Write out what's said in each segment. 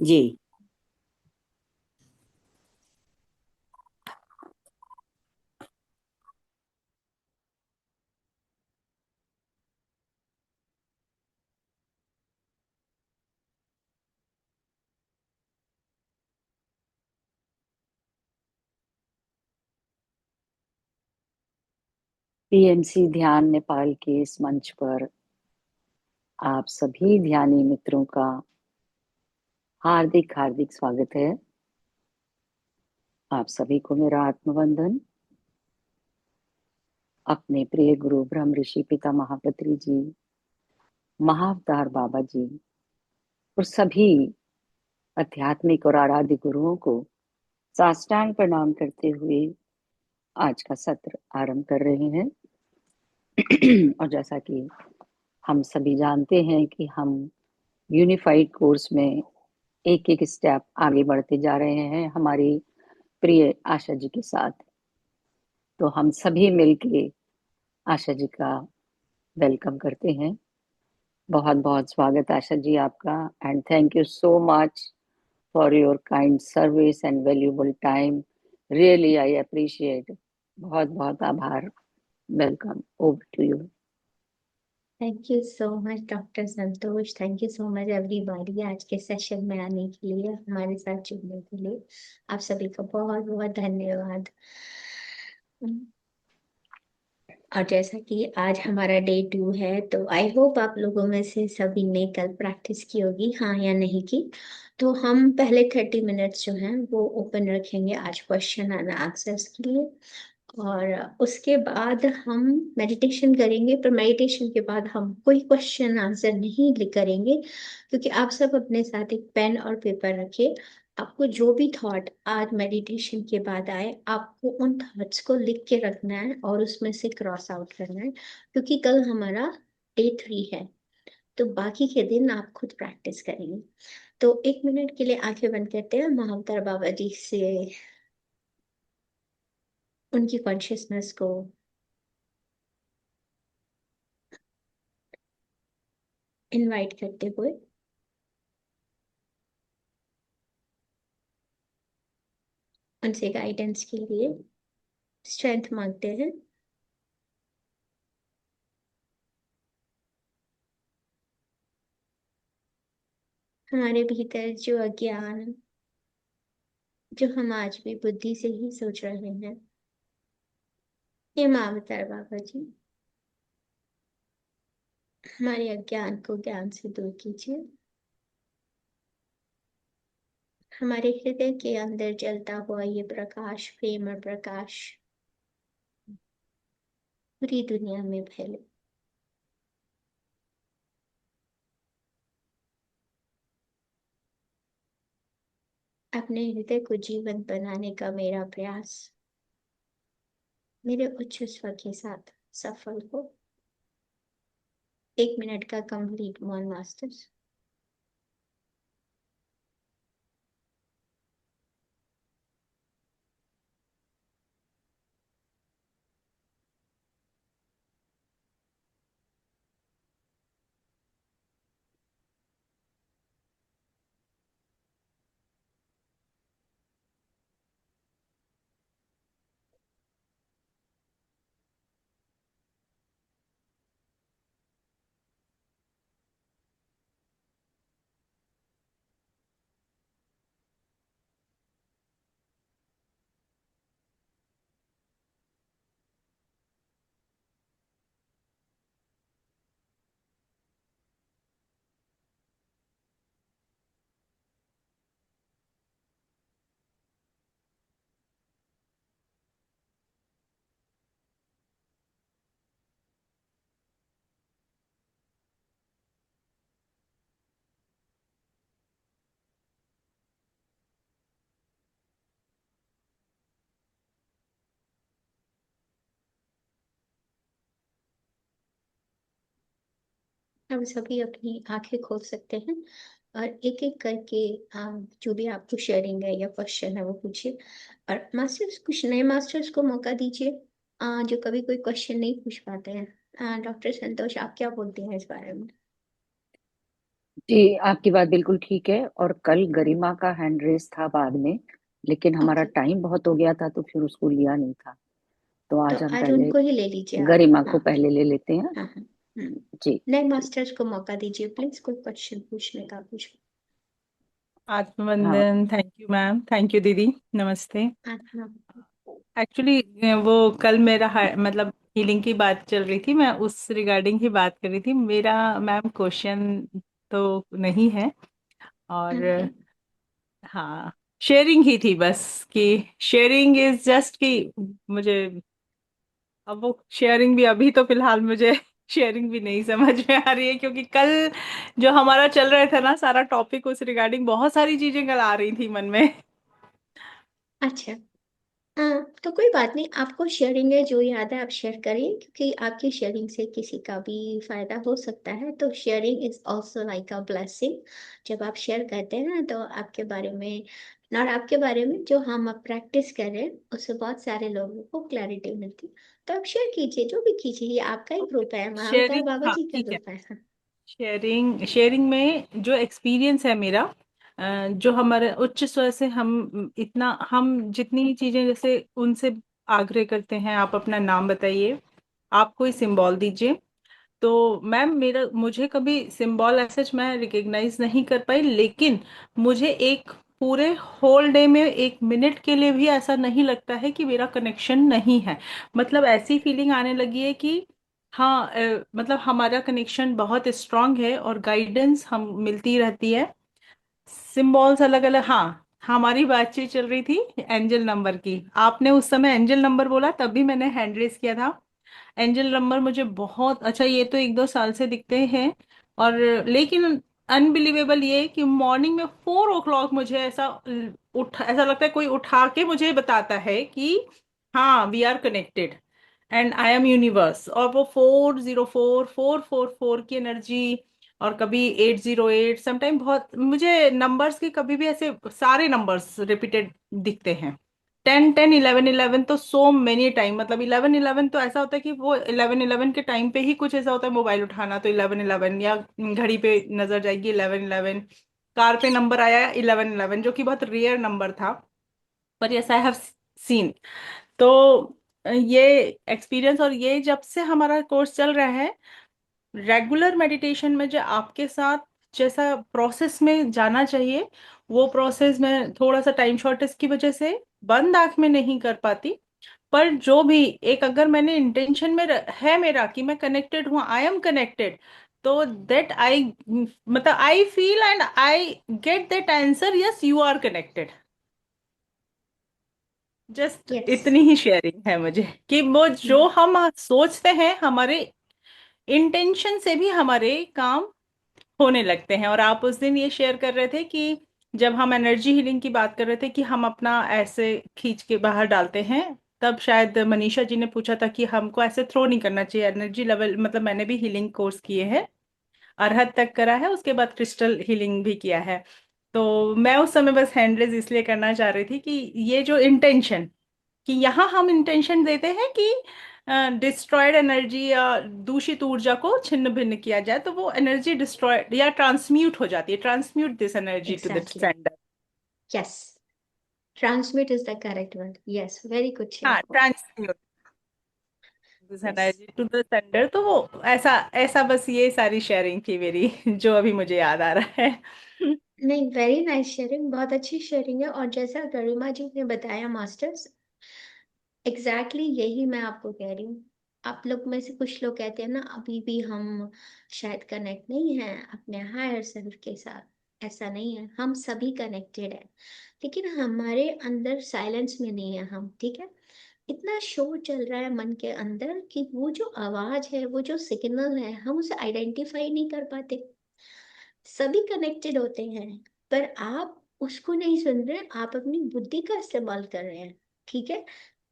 जी। PMC ध्यान नेपाल के इस मंच पर आप सभी ध्यानी मित्रों का हार्दिक हार्दिक स्वागत है। आप सभी को मेरा आत्मवंदन। अपने प्रिय गुरु ब्रह्म ऋषि पिता महापत्री जी, महाअवतार बाबा जी और सभी आध्यात्मिक और आराध्य गुरुओं को साष्टांग प्रणाम करते हुए आज का सत्र आरंभ कर रहे हैं। और जैसा कि हम सभी जानते हैं कि हम यूनिफाइड कोर्स में एक एक स्टेप आगे बढ़ते जा रहे हैं हमारी प्रिय आशा जी के साथ। तो हम सभी मिलके आशा जी का वेलकम करते हैं। बहुत बहुत स्वागत आशा जी आपका। And thank you so much for your kind service and valuable time. Really I appreciate. बहुत बहुत आभार। Welcome over to you. Thank you so much doctor Santosh. Thank you so much everybody आज के सेशन में आने के लिए, हमारे साथ जुड़ने के लिए। आप सभी का बहुत बहुत धन्यवाद। और जैसा कि आज हमारा डे 2 है, तो आई होप आप लोगों में से सभी ने कल प्रैक्टिस की होगी, हाँ या नहीं की। तो हम पहले 30 मिनट्स जो हैं वो ओपन रखेंगे आज क्वेश्चन एंड आंसर्स के लिए। और उसके बाद हम मेडिटेशन करेंगे, पर मेडिटेशन के बाद हम कोई क्वेश्चन आंसर नहीं करेंगे, क्योंकि आप सब अपने साथ एक पेन और पेपर रखिए। आपको जो भी थॉट आज मेडिटेशन के बाद आए, आपको उन थॉट्स को लिख के रखना है और उसमें से क्रॉस आउट करना है, क्योंकि कल हमारा डे 3 है। तो बाकी के दिन आप खुद प्रैक्टिस करेंगे। तो 1 मिनट के लिए आंखें बंद करते हैं, महाअवतार बाबा जी से उनकी कॉन्शियसनेस को इनवाइट करते हुए उनसे गाइडेंस के लिए स्ट्रेंथ मांगते हैं। हमारे भीतर जो अज्ञान, जो हम आज भी बुद्धि से ही सोच रहे हैं, ये महाअवतार बाबा जी हमारे अज्ञान को ज्ञान से दूर कीजिए। हमारे हृदय के अंदर जलता हुआ ये प्रकाश, प्रेम और प्रकाश पूरी दुनिया में फैले। अपने हृदय को जीवंत बनाने का मेरा प्रयास मेरे उच्च स्वर के साथ सफल हो। 1 मिनट का कंप्लीट मौन मास्टर्स। अब सभी अपनी आंखें खोल सकते हैं और एक एक करके जो भी आपको शेयरिंग है या क्वेश्चन है वो पूछिए। और मास्टर्स, कुछ नए मास्टर्स को मौका दीजिए जो कभी कोई क्वेश्चन नहीं पूछ पाते हैं। डॉक्टर संतोष, आप क्या बोलते हैं इस बारे में? जी, आपकी बात बिल्कुल ठीक है। और कल गरिमा का हैंड रेस था बाद में, लेकिन हमारा ओके, टाइम बहुत हो गया था तो फिर उसको लिया नहीं था। तो तो आज हम आज पहले उनको ही ले लीजिए आप। गरिमा हाँ को पहले ले लेते हैं। हाँ हाँ। हम्म। जी। नए जी। मास्टर्स को मौका दीजिए प्लीज, कोई क्वेश्चन पूछने का पूछो। हाँ। आत्मवंदन। Thank you ma'am, thank you दीदी। नमस्ते। हाँ हाँ। एक्चुअली वो कल मेरा मतलब हीलिंग की बात चल रही थी, मैं उस रिगार्डिंग ही बात कर रही थी। मेरा मैम क्वेश्चन तो नहीं है, और ओके। हाँ, शेयरिंग ही थी बस, कि शेयरिंग इज जस्ट कि मुझे, अब वो शेयरिंग भी अभी तो फिलहाल मुझे शेयरिंग भी नहीं समझ में आ रही है, क्योंकि कल जो हमारा चल रहा था ना सारा टॉपिक, उस रिगार्डिंग बहुत सारी चीजें कल आ रही थी मन में। अच्छा। तो कोई बात नहीं, आपको शेयरिंग है जो याद है आप शेयर करिए, क्योंकि आपकी शेयरिंग से किसी का भी फायदा हो सकता है। तो sharing is also like a blessing. जब आप शेयर करते हैं ना, तो आपके बारे में, और आपके बारे में जो हम अब प्रैक्टिस कर रहे हैं, उससे बहुत सारे लोगों को क्लैरिटी मिलती है। तो आप शेयर कीजिए, जो भी कीजिए, ये आपका ही ग्रुप है, महावतार शेयरिंग, बाबा हाँ जी का ठीक है। ग्रुप है। हाँ। शेयरिंग शेयरिंग में जो एक्सपीरियंस है मेरा, जो हमारे उच्च स्वर से हम इतना, हम जितनी चीजें जैसे उनसे आग्रह करते हैं, आप अपना नाम बताइए, आप कोई सिंबल दीजिए। तो मैम मेरा, मुझे कभी सिंबल ऐसे मैं रिकग्नाइज नहीं कर पाई, लेकिन मुझे एक पूरे होल डे में 1 मिनट के लिए भी ऐसा नहीं लगता है कि मेरा कनेक्शन नहीं है। मतलब ऐसी फीलिंग आने लगी है कि हाँ, मतलब हमारा कनेक्शन बहुत स्ट्रांग है और गाइडेंस हम मिलती रहती है। सिंबल्स अलग अलग, हाँ। हमारी बातचीत चल रही थी एंजल नंबर की, आपने उस समय एंजल नंबर बोला, तभी मैंने हैंड रेस किया था। एंजल नंबर मुझे बहुत अच्छा, ये तो 1-2 साल से दिखते हैं। और लेकिन अनबिलीवेबल ये कि मॉर्निंग में 4 o'clock मुझे ऐसा ऐसा लगता है कोई उठा के मुझे बताता है कि हाँ, we are connected and I am universe. और वो 404 444 की एनर्जी, और कभी 808, समटाइम बहुत मुझे नंबर्स के कभी भी ऐसे सारे नंबर्स रिपीटेड दिखते हैं। 10 10 11 11 तो सो मेनी टाइम, मतलब 11 11 तो ऐसा होता है कि वो 11 11 के टाइम पे ही कुछ ऐसा होता है, मोबाइल उठाना तो 11 11, या घड़ी पे नजर जाएगी 11 11, कार पे नंबर आया 11 11, जो कि बहुत रेयर नंबर था, पर यस आई हैव सीन। तो ये एक्सपीरियंस, और ये जब से हमारा कोर्स चल रहा है, रेगुलर मेडिटेशन में जो आपके साथ जैसा प्रोसेस में जाना चाहिए, वो प्रोसेस में थोड़ा सा टाइम शॉर्टेज की वजह से बंद आंख में नहीं कर पाती। पर जो भी एक, अगर मैंने इंटेंशन में है मेरा कि मैं कनेक्टेड हूँ, आई एम कनेक्टेड, तो दैट आई, मतलब I feel and I get that answer, yes you are connected. Just yes. इतनी ही शेयरिंग है मुझे, कि वो जो हम सोचते हैं, हमारे इंटेंशन से भी हमारे काम होने लगते हैं। और आप उस दिन ये शेयर कर रहे थे कि जब हम एनर्जी हीलिंग की बात कर रहे थे कि हम अपना ऐसे खींच के बाहर डालते हैं, तब शायद मनीषा जी ने पूछा था कि हमको ऐसे थ्रो नहीं करना चाहिए एनर्जी लेवल। मतलब मैंने भी हीलिंग कोर्स किए हैं, अरहत तक करा है, उसके बाद क्रिस्टल हीलिंग भी किया है। तो मैं उस समय बस हैंड रेज इसलिए करना चाह रही थी कि ये जो इंटेंशन, कि यहाँ हम इंटेंशन देते हैं कि डिस्ट्रॉयड एनर्जी या दूषित ऊर्जा को छिन्न भिन्न किया जाए, तो वो एनर्जी डिस्ट्रॉयड या ट्रांसम्यूट हो जाती है, transmute this energy to the exactly. Sender. Yes, transmit is the correct word. Yes, very good हाँ, share. Transmute this yes. Energy to the sender. तो वो ऐसा ऐसा बस ये सारी शेयरिंग थी मेरी जो अभी मुझे याद आ रहा है। नहीं, वेरी नाइस शेयरिंग, बहुत अच्छी शेयरिंग है। और जैसा गरिमा जी ने बताया मास्टर्स, एग्जैक्टली यही मैं आपको कह रही हूँ। आप लोग में से कुछ लोग कहते हैं ना, अभी भी हम शायद कनेक्ट नहीं हैं अपने हायर सेल्फ के साथ। ऐसा नहीं है, हम सभी कनेक्टेड हैं, लेकिन हमारे अंदर साइलेंस में नहीं है हम, ठीक है। इतना शोर चल रहा है मन के अंदर कि वो जो आवाज है, वो जो सिग्नल है, हम उसे आइडेंटिफाई नहीं कर पाते। सभी कनेक्टेड होते हैं, पर आप उसको नहीं सुन रहे, आप अपनी बुद्धि का इस्तेमाल कर रहे हैं, ठीक है।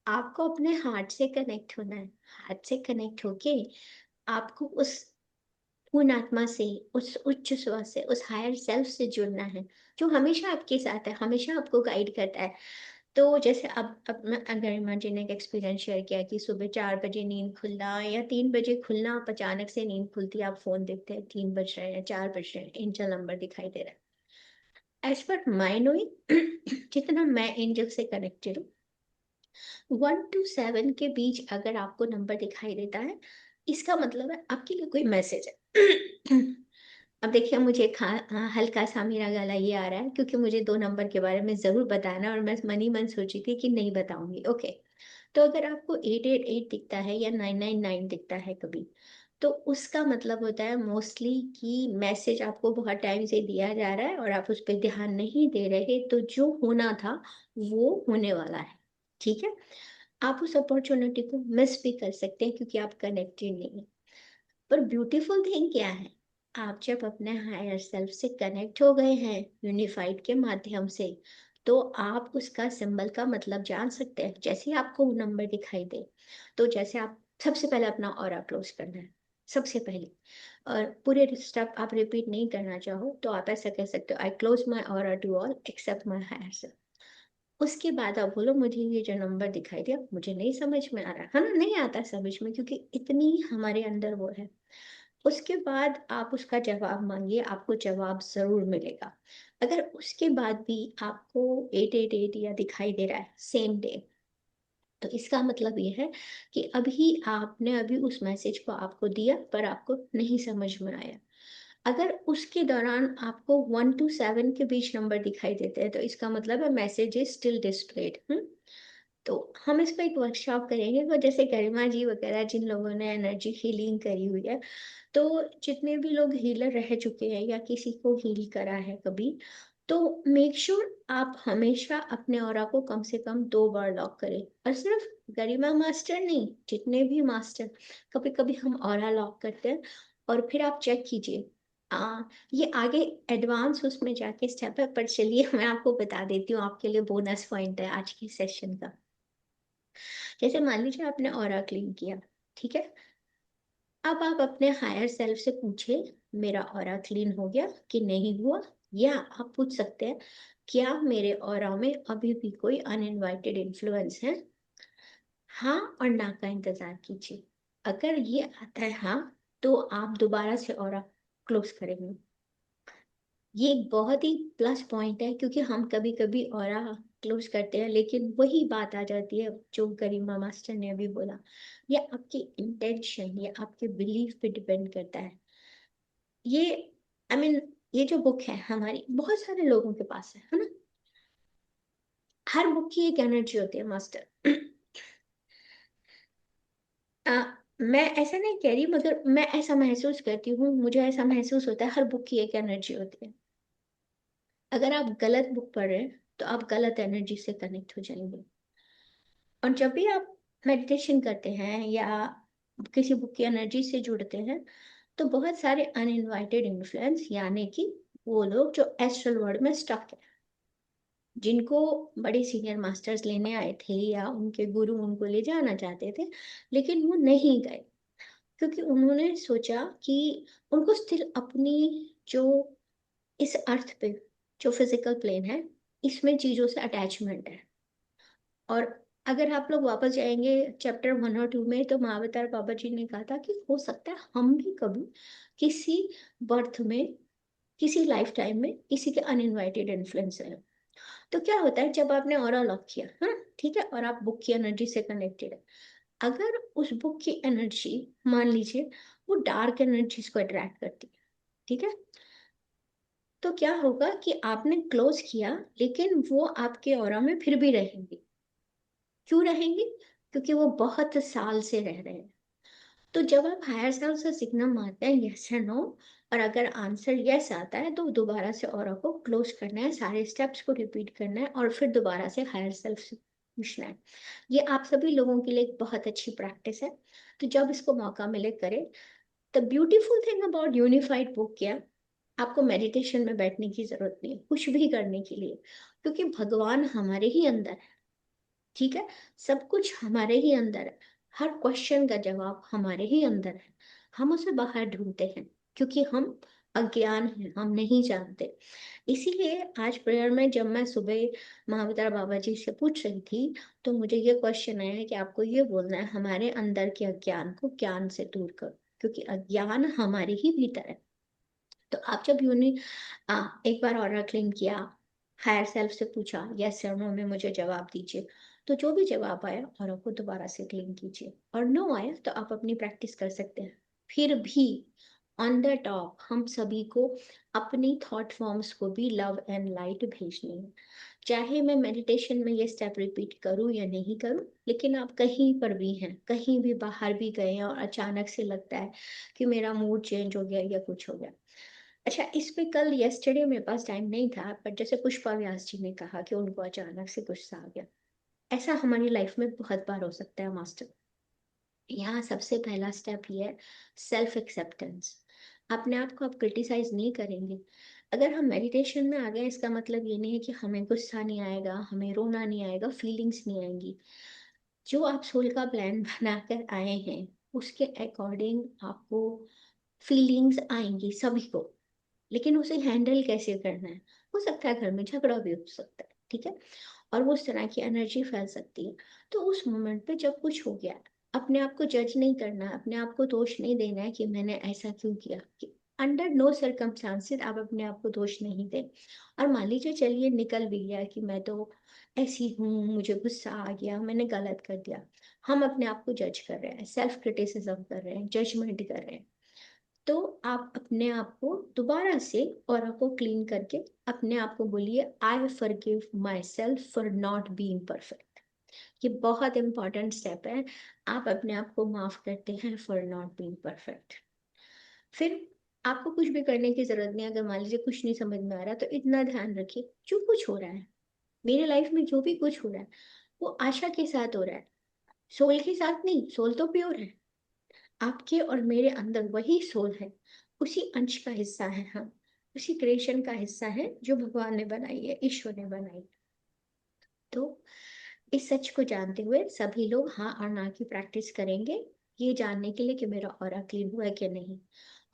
आपको अपने हार्ट से कनेक्ट होना है। हार्ट से कनेक्ट होके आपको उस पूर्ण आत्मा से, उस उच्च स्वर से, उस हायर सेल्फ से जुड़ना है, जो हमेशा आपके साथ है, हमेशा आपको गाइड करता है। तो जैसे अब मैं गरिमा जी ने एक एक्सपीरियंस शेयर किया कि सुबह 4 बजे नींद खुलना या 3 बजे खुलना, आप अचानक से नींद खुलती है, आप फोन देखते हैं 3 बज रहे हैं, 4 बज रहे हैं, एंजल नंबर दिखाई दे रहा है। एज पर माई नोइंग जितना मैं एंजल से कनेक्टेड हूँ, 1 to 7 के बीच अगर आपको नंबर दिखाई देता है, इसका मतलब है आपके लिए कोई मैसेज है। अब देखिए, मुझे हल्का सा मेरा गला ये आ रहा है क्योंकि मुझे 2 नंबर के बारे में जरूर बताना है और मैं मन ही मन सोची थी कि नहीं बताऊंगी। ओके, तो अगर आपको 888 दिखता है या 999 दिखता है कभी, तो उसका मतलब होता है मोस्टली कि मैसेज आपको बहुत टाइम से दिया जा रहा है और आप उस पर ध्यान नहीं दे रहे, तो जो होना था वो होने वाला है। ठीक है, आप उस अपॉर्चुनिटी को मिस भी कर सकते हैं क्योंकि आप कनेक्टेड नहीं है। पर ब्यूटीफुल थिंग क्या है, आप जब अपने हायर सेल्फ से कनेक्ट हो गए हैं यूनिफाइड के माध्यम से, तो आप उसका सिंबल का मतलब जान सकते हैं। जैसे ही आपको वो नंबर दिखाई दे, तो जैसे आप सबसे पहले अपना ऑरा क्लोज करना है, सबसे पहले। और पूरे स्टेप आप रिपीट नहीं करना चाहो तो आप ऐसा कह सकते हो, I close my aura to all except my higher self. उसके बाद आप बोलो, मुझे ये जो नंबर दिखाई दिया मुझे नहीं समझ में आ रहा है ना, नहीं आता समझ में, क्योंकि इतनी हमारे अंदर वो है। उसके बाद आप उसका जवाब मांगिए, आपको जवाब जरूर मिलेगा। अगर उसके बाद भी आपको 888 या दिखाई दे रहा है सेम डे, तो इसका मतलब ये है कि आपने अभी उस मैसेज को आपको दिया पर आपको नहीं समझ में आया। अगर उसके दौरान आपको 1 to 7 के बीच नंबर दिखाई देते हैं, तो इसका मतलब है मैसेज इज स्टिल डिस्प्लेड। तो हम इस पर एक वर्कशॉप करेंगे, तो जैसे गरिमा जी वगैरह जिन लोगों ने एनर्जी हीलिंग करी हुई है, तो जितने भी लोग हीलर रह चुके हैं या किसी को हील करा है कभी, तो मेक श्योर आप हमेशा अपने ऑरा को कम से कम 2 बार लॉक करें। और सिर्फ गरिमा मास्टर नहीं, जितने भी मास्टर, कभी कभी हम ऑरा लॉक करते हैं और फिर आप चेक कीजिए। ये आगे एडवांस उसमें जाके स्टेप है, पर चलिए मैं आपको बता देती हूँ, आपके लिए बोनस पॉइंट है आज के सेशन का। जैसे मान लीजिए आपने ऑरा क्लीन किया, ठीक है, अब आप अपने हायर सेल्फ से पूछे, मेरा ऑरा क्लीन हो गया कि नहीं हुआ। या आप पूछ सकते हैं, क्या मेरे ऑरा में अभी भी कोई अनइनवाइटेड इन्फ्लुएंस है? हाँ और ना का इंतजार कीजिए। अगर ये आता है हाँ, तो आप दोबारा से ऑरा क्लोज करेंगे। ये एक बहुत ही प्लस पॉइंट है, क्योंकि हम कभी कभी ऑरा क्लोज करते हैं लेकिन वही बात आ जाती है जो गरिमा मास्टर ने अभी बोला। ये आपकी इंटेंशन या आपके बिलीफ पे डिपेंड करता है। ये आई I मीन mean, ये जो बुक है हमारी बहुत सारे लोगों के पास है ना। हर बुक की एक एनर्जी होती है मास्टर। मैं ऐसा नहीं कह रही, मगर मैं ऐसा महसूस करती हूँ, मुझे ऐसा महसूस होता है हर बुक की एक एनर्जी होती है। अगर आप गलत बुक पढ़ रहे हैं तो आप गलत एनर्जी से कनेक्ट हो जाएंगे। और जब भी आप मेडिटेशन करते हैं या किसी बुक की एनर्जी से जुड़ते हैं, तो बहुत सारे अनइनवाइटेड इन्फ्लुएंस, यानी कि वो लोग जो एस्ट्रल वर्ल्ड में स्टक है, जिनको बड़े सीनियर मास्टर्स लेने आए थे या उनके गुरु उनको ले जाना चाहते थे, लेकिन वो नहीं गए, क्योंकि उन्होंने सोचा कि उनको स्टिल अपनी जो इस अर्थ पे जो फिजिकल प्लेन है, इसमें चीजों से अटैचमेंट है। और अगर आप लोग वापस जाएंगे चैप्टर 1 और 2 में, तो महावतार बाबा जी ने कहा था कि हो सकता है हम भी कभी किसी बर्थ में, किसी लाइफ टाइम में किसी के अनइनवाइटेड इन्फ्लुएंस है। तो क्या होता है जब आपने ऑरा लॉक किया, हाँ ठीक है, और आप बुक की एनर्जी से कनेक्टेड है, अगर उस बुक की एनर्जी, मान लीजिए वो डार्क एनर्जीज को अट्रैक्ट करती है, ठीक है, तो क्या होगा कि आपने क्लोज किया लेकिन वो आपके ऑरा में फिर भी रहेंगी। क्यों रहेंगी? क्योंकि वो बहुत साल से रह रहे हैं। तो जब आप हायर सेल्फ से सिग्नल मारते हैं यस या नो, और अगर आंसर यस आता है, तो दोबारा से ऑरा को क्लोज करना है, सारे स्टेप्स को रिपीट करना है और फिर दोबारा से हायर सेल्फ से पूछना है। ये आप सभी लोगों के लिए एक बहुत अच्छी प्रैक्टिस है, तो जब इसको मौका मिले करें। The beautiful thing about unified book क्या, आपको मेडिटेशन में बैठने की जरूरत नहीं है कुछ भी करने के लिए, क्योंकि भगवान हमारे ही अंदर है। ठीक है, सब कुछ हमारे ही अंदर है, हर क्वेश्चन का जवाब हमारे ही अंदर है। हम उसे बाहर ढूंढते हैं क्योंकि हम अज्ञान है, हम नहीं जानते। इसीलिए आज प्रेयर में जब मैं सुबह महावतार बाबा जी से पूछ रही थी, तो मुझे ये क्वेश्चन आया कि आपको ये बोलना है हमारे अंदर के अज्ञान को ज्ञान से दूर करो, क्योंकि अज्ञान हमारे ही भीतर है। तो आप जब एक बार ऑर्डर क्लेम किया, हायर सेल्फ से पूछा यस या नो में मुझे जवाब दीजिए, तो जो भी जवाब आया और को दोबारा से क्लेम कीजिए, और नो आया तो आप अपनी प्रैक्टिस कर सकते हैं। फिर भी ऑन द टॉप हम सभी को अपनी थॉट फॉर्म्स को भी लव एंड लाइट भेजनी है। चाहे मैं मेडिटेशन में ये स्टेप रिपीट करूं या नहीं करूं, लेकिन आप कहीं पर भी हैं, कहीं भी बाहर भी गए हैं और अचानक से लगता है कि मेरा मूड चेंज हो गया या कुछ हो गया। अच्छा, इस पे कल यस्टरडे मेरे पास टाइम नहीं था, बट जैसे पुष्पा व्यास जी ने कहा कि उनको अचानक से गुस्सा आ गया, ऐसा हमारी लाइफ में बहुत बार हो सकता है मास्टर। यहाँ सबसे पहला स्टेप ये है सेल्फ एक्सेप्टेंस। अपने आप को आप क्रिटिसाइज नहीं करेंगे। अगर हम मेडिटेशन में आ गए, इसका मतलब ये नहीं है कि हमें गुस्सा नहीं आएगा, हमें रोना नहीं आएगा, फीलिंग्स नहीं आएंगी। जो आप सोल का प्लान बनाकर आए हैं उसके अकॉर्डिंग आपको फीलिंग्स आएंगी सभी को, लेकिन उसे हैंडल कैसे करना है। हो सकता है घर में झगड़ा भी हो सकता है, ठीक है, और वो उस तरह की एनर्जी फैल सकती है। तो उस मोमेंट पे जब कुछ हो गया, अपने आप को जज नहीं करना है, अपने आप को दोष नहीं देना है कि मैंने ऐसा क्यों किया, कि अंडर नो सर्कमस्टांसेस आप अपने आप को दोष नहीं दें। और मान लीजिए चलिए निकल भी गया कि मैं तो ऐसी हूँ, मुझे गुस्सा आ गया, मैंने गलत कर दिया, हम अपने आप को जज कर रहे हैं, सेल्फ क्रिटिसिज्म कर रहे हैं, जजमेंट कर रहे हैं। तो आप अपने आप को दोबारा से और को क्लीन करके अपने आप को बोलिए I forgive my self for not being perfect. ये बहुत इंपॉर्टेंट स्टेप है। आप अपने आप को माफ करते हैं फॉर नॉट बीइंग परफेक्ट। फिर आपको कुछ भी करने की जरूरत नहीं। अगर मान लीजिए कुछ नहीं समझ में आ रहा, तो इतना ध्यान रखिए जो कुछ हो रहा है मेरे लाइफ में, जो भी कुछ हो रहा है वो आशा के साथ हो रहा है, सोल के साथ नहीं। सोल तो प्योर है, आपके और मेरे अंदर वही सोल है, उसी अंश का हिस्सा है हम, उसी क्रिएशन का हिस्सा है जो भगवान ने बनाई है, ईश्वर ने बनाई। तो इस सच को जानते हुए सभी लोग हाँ और ना की प्रैक्टिस करेंगे, ये जानने के लिए कि मेरा ऑरा क्लीन हुआ है कि नहीं।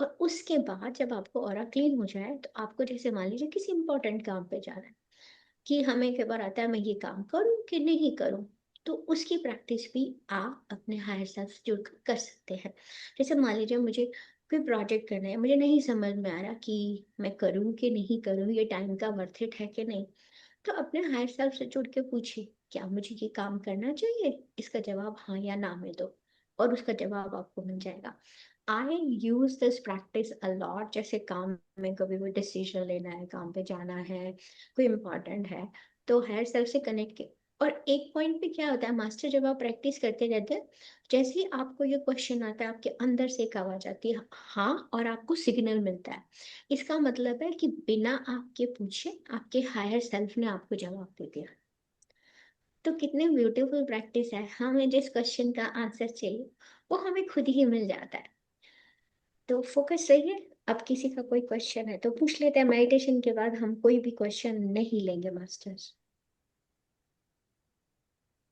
और उसके बाद जब आपको ऑरा क्लीन हो जाए, तो आपको जैसे मान लीजिए किसी इंपॉर्टेंट काम पे जाना है, कि हमें कई बार आता है मैं ये काम करूं कि नहीं करूं, तो उसकी प्रैक्टिस भी आप अपने हायर सेल्फ से जुड़कर कर सकते हैं। जैसे मान लीजिए मुझे कोई प्रोजेक्ट करना है, मुझे नहीं समझ में आ रहा कि मैं करूं कि नहीं करूं, ये टाइम का वर्थ इट है कि नहीं, तो अपने हायर सेल्फ से जुड़ के पूछिए क्या मुझे ये काम करना चाहिए, इसका जवाब हाँ या ना में दो, और उसका जवाब आपको मिल जाएगा। आई यूज दिस प्रैक्टिस अलॉट। जैसे काम में कभी कोई डिसीजन लेना है, काम पे जाना है, कोई इम्पोर्टेंट है, तो हायर सेल्फ से कनेक्ट के। और एक पॉइंट पे क्या होता है मास्टर, जब आप प्रैक्टिस करते रहते हैं, जैसे ही आपको ये क्वेश्चन आता है, आपके अंदर से एक आवाज आती है हाँ, और आपको सिग्नल मिलता है। इसका मतलब है कि बिना आपके पूछे आपके हायर सेल्फ ने आपको जवाब दे दिया। तो कितने ब्यूटीफुल प्रैक्टिस है। हमें जिस क्वेश्चन का आंसर चाहिए वो हमें खुद ही मिल जाता है। तो फोकस रहिए। अब किसी का कोई क्वेश्चन है तो पूछ लेते हैं, मेडिटेशन के बाद हम कोई भी क्वेश्चन नहीं लेंगे masters.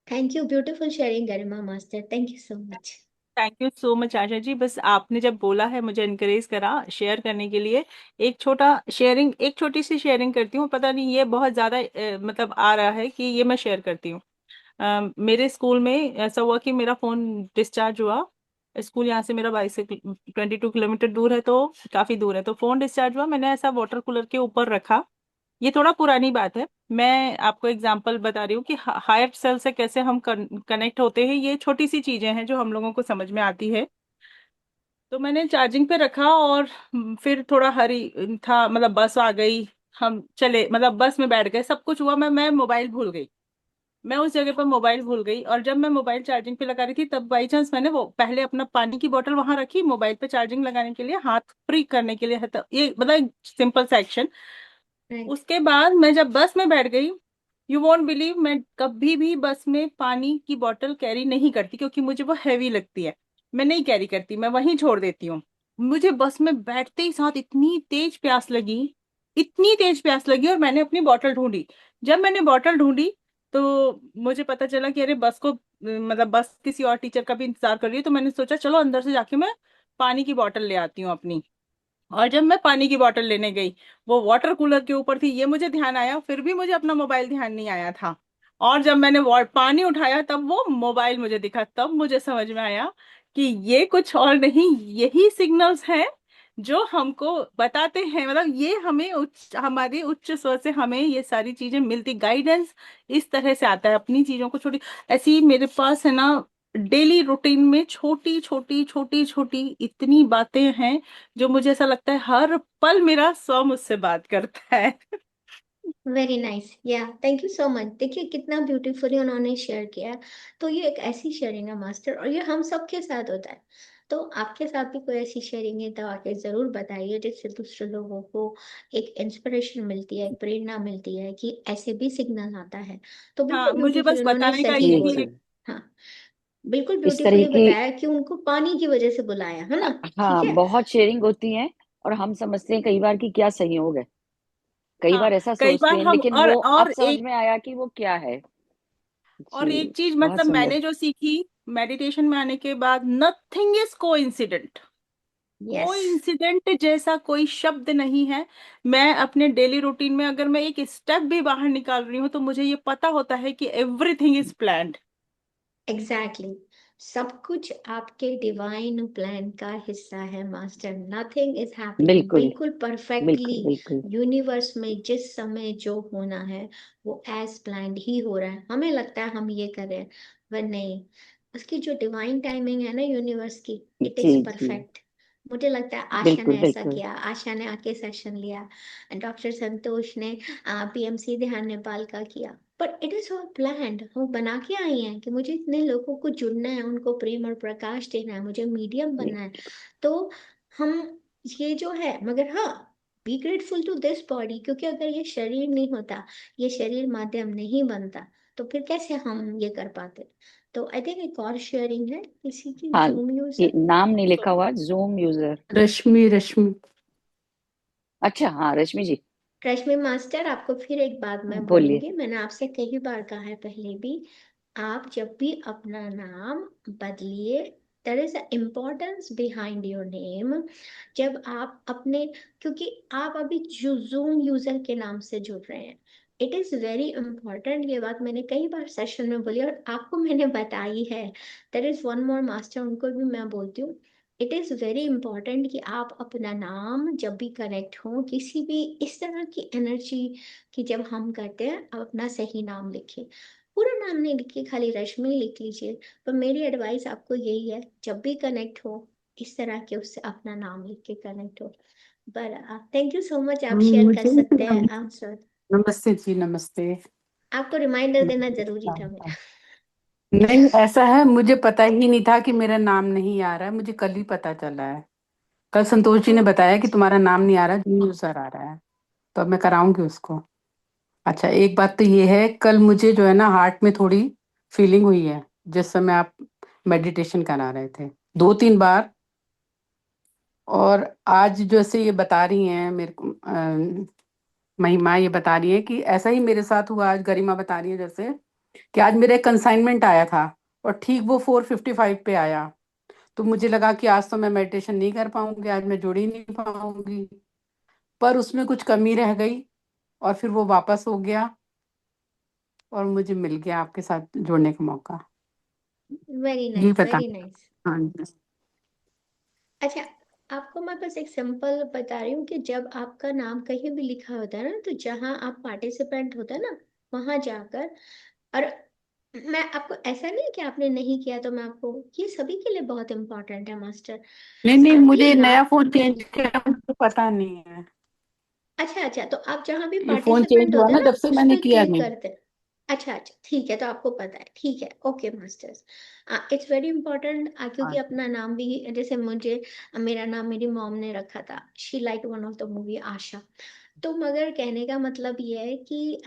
Thank you, beautiful sharing Garima master, thank you so much. Thank you so much Asha ji. बस आपने जब बोला है, मुझे इनकरेज करा शेयर करने के लिए। एक छोटी सी शेयरिंग करती हूँ। पता नहीं ये बहुत ज्यादा मतलब आ रहा है कि ये मैं शेयर करती हूँ। मेरे स्कूल में ऐसा हुआ कि मेरा फोन डिस्चार्ज हुआ। स्कूल यहाँ से मेरा 22 किलोमीटर दूर है, तो काफी दूर है। तो फोन डिस्चार्ज हुआ, मैंने ऐसा वाटर कूलर के ऊपर रखा। ये थोड़ा पुरानी बात है, मैं आपको एग्जांपल बता रही हूँ कि हायर सेल से कैसे हम कनेक्ट होते हैं। ये छोटी सी चीजें हैं जो हम लोगों को समझ में आती है। तो मैंने चार्जिंग पे रखा, और फिर थोड़ा हरी था, मतलब बस आ गई, हम चले, मतलब बस में बैठ गए, सब कुछ हुआ, मैं मोबाइल भूल गई। मैं उस जगह पर मोबाइल भूल गई, और जब मैं मोबाइल चार्जिंग पे लगा रही थी, तब बाई चांस मैंने वो पहले अपना पानी की बोतल वहां रखी, मोबाइल पे चार्जिंग लगाने के लिए, हाथ फ्री करने के लिए है, तो ये मतलब सिंपल सा एक्शन। राइट। उसके बाद मैं जब बस में बैठ गई, यू वॉन्ट बिलीव, मैं कभी भी बस में पानी की बोतल कैरी नहीं करती, क्योंकि मुझे वो हैवी लगती है। मैं नहीं कैरी करती, मैं वहीं छोड़ देती हूँ। मुझे बस में बैठते ही साथ इतनी तेज प्यास लगी, और मैंने अपनी बोतल ढूंढी। जब मैंने बोतल ढूंढी, तो मुझे पता चला कि अरे बस को, मतलब बस किसी और टीचर का भी इंतजार कर रही है। तो मैंने सोचा चलो अंदर से जाके मैं पानी की बोतल ले आती हूँ अपनी। और जब मैं पानी की बोतल लेने गई, वो वाटर कूलर के ऊपर थी, ये मुझे ध्यान आया, फिर भी मुझे अपना मोबाइल ध्यान नहीं आया था। और जब मैंने पानी उठाया तब वो मोबाइल मुझे दिखा, तब मुझे समझ में आया कि ये कुछ और नहीं, यही सिग्नल्स हैं जो हमको बताते हैं, मतलब ये हमें हमारे उच्च स्वर से हमें ये सारी चीजें मिलती, गाइडेंस इस तरह से आता है अपनी चीजों को छोटी। ऐसी ही मेरे पास है ना, डेली रूटीन में छोटी छोटी छोटी छोटी इतनी बातें हैं जो मुझे ऐसा लगता है हर पल मेरा स्व मुझसे बात करता है। वेरी नाइस, या थैंक यू सो मच। देखिए कितना ब्यूटीफुली उन्होंने शेयर किया। तो ये एक ऐसी शेयरिंग है मास्टर, और ये हम सबके साथ होता है। तो आपके साथ भी कोई ऐसी शेयरिंग है तो आके जरूर बताइए, जिससे दूसरे लोगों को एक इंस्पिरेशन मिलती है, एक प्रेरणा मिलती है कि ऐसे भी सिग्नल आता है। तो हाँ, बिल्कुल मुझे ब्यूटीफुली बस उन्होंने बताने का सही जी यही बोला। जी। है। हाँ, बिल्कुल इस तरह ब्यूटीफुली की, बताया कि उनको पानी की वजह से बुलाया है ना। ठीक हाँ, है। बहुत शेयरिंग होती है, और हम समझते हैं कई बार कि क्या संयोग है, कई हाँ, बार ऐसा कई सोचते बार हैं, हम लेकिन और वो अब और समझ एक में आया कि वो क्या है। और जी, एक चीज बहुत मतलब सुंदर। मैंने जो सीखी मेडिटेशन में आने के बाद, नथिंग इज कोइंसिडेंट। यस, कोई इंसिडेंट जैसा कोई शब्द नहीं है। मैं अपने डेली रूटीन में अगर मैं एक स्टेप भी बाहर निकाल रही हूँ तो मुझे ये पता होता है कि everything is planned. Exactly exactly. सब कुछ आपके डिवाइन प्लान का हिस्सा है मास्टर। नथिंग इज हैपनिंग बिल्कुल बिल्कुल परफेक्टली। बिल्कुल बिल्कुल। यूनिवर्स में जिस समय जो होना है वो एज प्लान्ड ही हो रहा है। हमें लगता है हम ये कर रहे हैं, पर नहीं। उसकी जो डिवाइन टाइमिंग है ना यूनिवर्स की, इट जी इज जी, परफेक्ट। मुझे लगता है आशा बिल्कुल ने ऐसा बिल्कुल। किया, आशा ने आके सेशन लिया, डॉक्टर संतोष ने पीएमसी ध्यान नेपाल का किया। पर इट इज ऑल प्लान्ड। वो बना के आई हैं कि मुझे इतने लोगों को जुड़ना है, उनको प्रेम और प्रकाश देना है, मुझे मीडियम जी बनना है। तो हम ये जो है, मगर हाँ, be grateful to this body, क्योंकि अगर ये शरीर नहीं होता, ये शरीर माध्यम नहीं बनता, तो फिर कैसे हम ये कर पाते। तो आई थिंक एक और शेयरिंग है किसी की, हाँ, जूम ये यूजर। नाम नहीं लिखा हुआ, जूम यूजर। रश्मि रश्मि। अच्छा, हाँ, रश्मि जी, रश्मि मास्टर, आपको फिर एक बात मैं बोलिए। बोलूंगी, मैंने आपसे कई बार कहा है पहले भी, आप जब भी अपना नाम बदलिए, there is a importance behind your name. जब आप अपने, क्योंकि आप अभी जूम यूजर के नाम से जुड़ रहे हैं, इट इज वेरी इंपॉर्टेंट। ये बात मैंने कई बार सेशन में बोली और आपको मैंने बताई है। There is one more master, उनको भी मैं बोलती हूँ, इट इज वेरी इंपॉर्टेंट कि आप अपना नाम जब भी कनेक्ट हो किसी भी इस तरह की एनर्जी की, जब हम करते हैं, आप अपना सही नाम लिखिए। पूरा नाम नहीं लिखिए, खाली रश्मि लिख लीजिए। पर मेरी एडवाइस आपको यही है, जब भी कनेक्ट हो इस तरह के, उससे अपना नाम लिख के कनेक्ट हो। पर थैंक यू सो मच, आप शेयर कर मुझे सकते हैं आंसर। नमस्ते जी, नमस्ते। आपको रिमाइंडर देना जरूरी था मेरा। नहीं, ऐसा है, मुझे पता ही नहीं था कि मेरा नाम नहीं आ रहा है, मुझे कल ही पता चला है। कल संतोष जी ने ओके, बताया कि अच्छा। तुम्हारा नाम नहीं आ रहा, जूनियर सर आ रहा है। तो अब मैं कराऊंगी उसको। अच्छा, एक बात तो ये है, कल मुझे जो है ना हार्ट में थोड़ी फीलिंग हुई है, जिस समय आप मेडिटेशन करा रहे थे, 2-3 बार। और आज जैसे ये बता रही हैं मेरे को, महिमा ये बता रही है कि ऐसा ही मेरे साथ हुआ। आज गरिमा बता रही है जैसे कि आज मेरा एक कंसाइनमेंट आया था और ठीक वो 4:55 पे आया। तो मुझे लगा कि आज तो मैं मेडिटेशन नहीं कर पाऊंगी, आज मैं जुड़ ही नहीं पाऊंगी। पर उसमें कुछ कमी रह गई और फिर वो वापस हो गया और मुझे मिल गया आपके साथ जुड़ने का मौका। वेरी यही नाइस, बता। Very nice. हाँ जी। अच्छा, आपको मैं बस एक सिंपल बता रही हूँ कि जब आपका नाम कहीं भी लिखा होता है ना, तो जहाँ आप पार्टिसिपेंट होता है ना, वहां जाकर, और मैं आपको, ऐसा नहीं कि आपने नहीं किया तो मैं आपको, ये सभी के लिए बहुत इंपॉर्टेंट है मास्टर। नहीं नहीं, ये मुझे नया याद, फोन चेंज किया, मुझे पता नहीं है। अच्छा अच्छा, तो आप जहाँ भी ये फोन चेंज पार्टिसिपेंट हुआ होते हैं ना, ना, जब से उस मैंने पर किया क्लिक नहीं। करते हैं। अच्छा अच्छा, ठीक है, तो आपको पता है, ठीक है, okay masters. It's very important, क्योंकि हाँ जी। अपना नाम भी, जैसे मुझे, मेरा नाम मेरी मॉम ने रखा था, she like one of the movie Asha. तो मगर कहने का मतलब ये है कि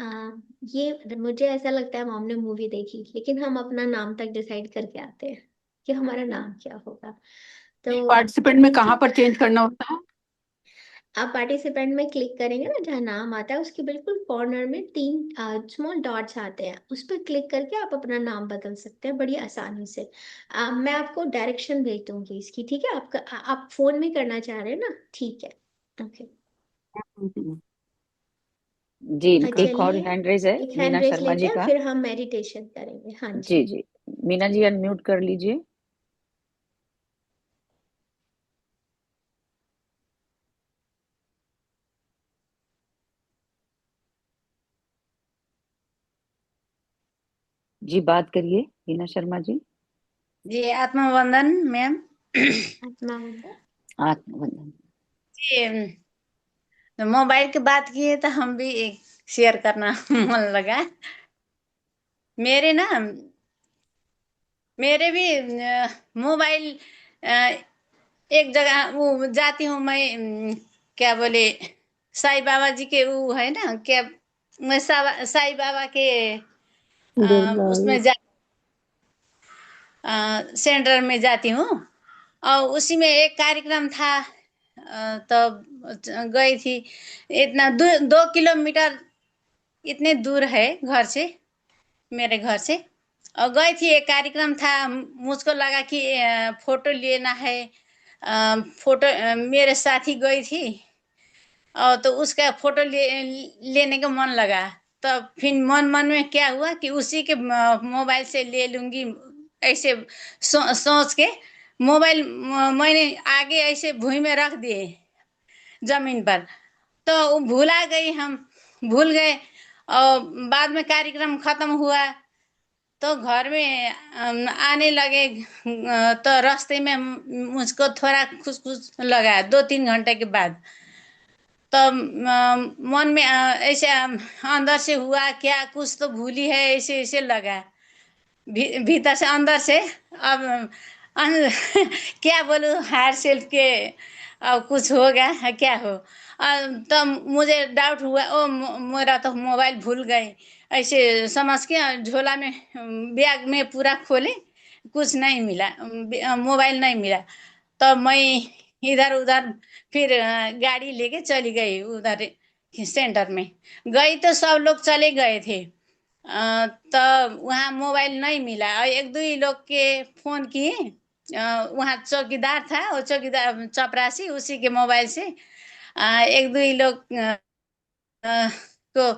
ये मुझे ऐसा लगता है मॉम ने मूवी देखी, लेकिन हम अपना नाम तक डिसाइड करके आते हैं कि हमारा नाम क्या होगा। तो पार्टिसिपेंट में थैंक कहाँ यू। पर चेंज करना होता है? आप पार्टिसिपेंट में क्लिक करेंगे ना, जहाँ नाम आता है उसके बिल्कुल कॉर्नर में तीन स्मॉल डॉट्स आते हैं, उस पर क्लिक करके आप अपना नाम बदल सकते हैं बड़ी आसानी से। मैं आपको डायरेक्शन भेज दूंगी इसकी, ठीक है? आप फोन में करना चाह रहे हैं ना, ठीक है। ओके। हम्म। जी, एक और चलिए, हैंड रेज है एक हैंड मीना रेस शर्मा लेते जी हैं, का। फिर हम मेडिटेशन करेंगे। हाँ जी जी। जी, मीना जी अनम्यूट कर लीजिए। जी बात करिए मीना शर्मा जी। जी आत्मवंदन मैम। आत्मा वंदन। आत्मवंदन। जी तो मोबाइल की बात की है तो हम भी एक शेयर करना मन लगा। मेरे ना मेरे भी मोबाइल एक जगह वो जाती हूँ मैं, क्या बोले, साईं बाबा जी के वो है ना क्या, मैं साईं बाबा के उसमें सेंटर में जाती हूँ। और उसी में एक कार्यक्रम था, तब गई थी। इतना 2 किलोमीटर इतने दूर है घर से, मेरे घर से। और गई थी, एक कार्यक्रम था, मुझको लगा कि फोटो लेना है। फोटो मेरे साथी गई थी, और तो उसका फोटो लेने का मन लगा। तब फिर मन मन में क्या हुआ कि उसी के मोबाइल से ले लूंगी, ऐसे सोच के मोबाइल मैंने आगे ऐसे भूमि में रख दिए, जमीन पर। तो वो भूला गई, हम भूल गए। और बाद में कार्यक्रम खत्म हुआ तो घर में आने लगे, तो रास्ते में मुझको थोड़ा खुश खुश लगा 2-3 घंटे के बाद। तो मन में ऐसे अंदर से हुआ क्या, कुछ तो भूली है, ऐसे ऐसे लगा भीतर से, अंदर से। अब क्या बोलूं, हार सेल्फ के अब कुछ हो गया है, क्या हो। तो मुझे डाउट हुआ, ओ मेरा तो मोबाइल भूल गए। ऐसे समझ के झोला में बैग में पूरा खोले, कुछ नहीं मिला, मोबाइल नहीं मिला। तो मैं इधर उधर फिर गाड़ी लेके चली गई उधर सेंटर में। गई तो सब लोग चले गए थे। तब वहाँ मोबाइल नहीं मिला, और एक दो ही लोग के फोन किए। वहाँ चौकीदार था, वो चौकीदार चपरासी, उसी के मोबाइल से एक दो ही लोग को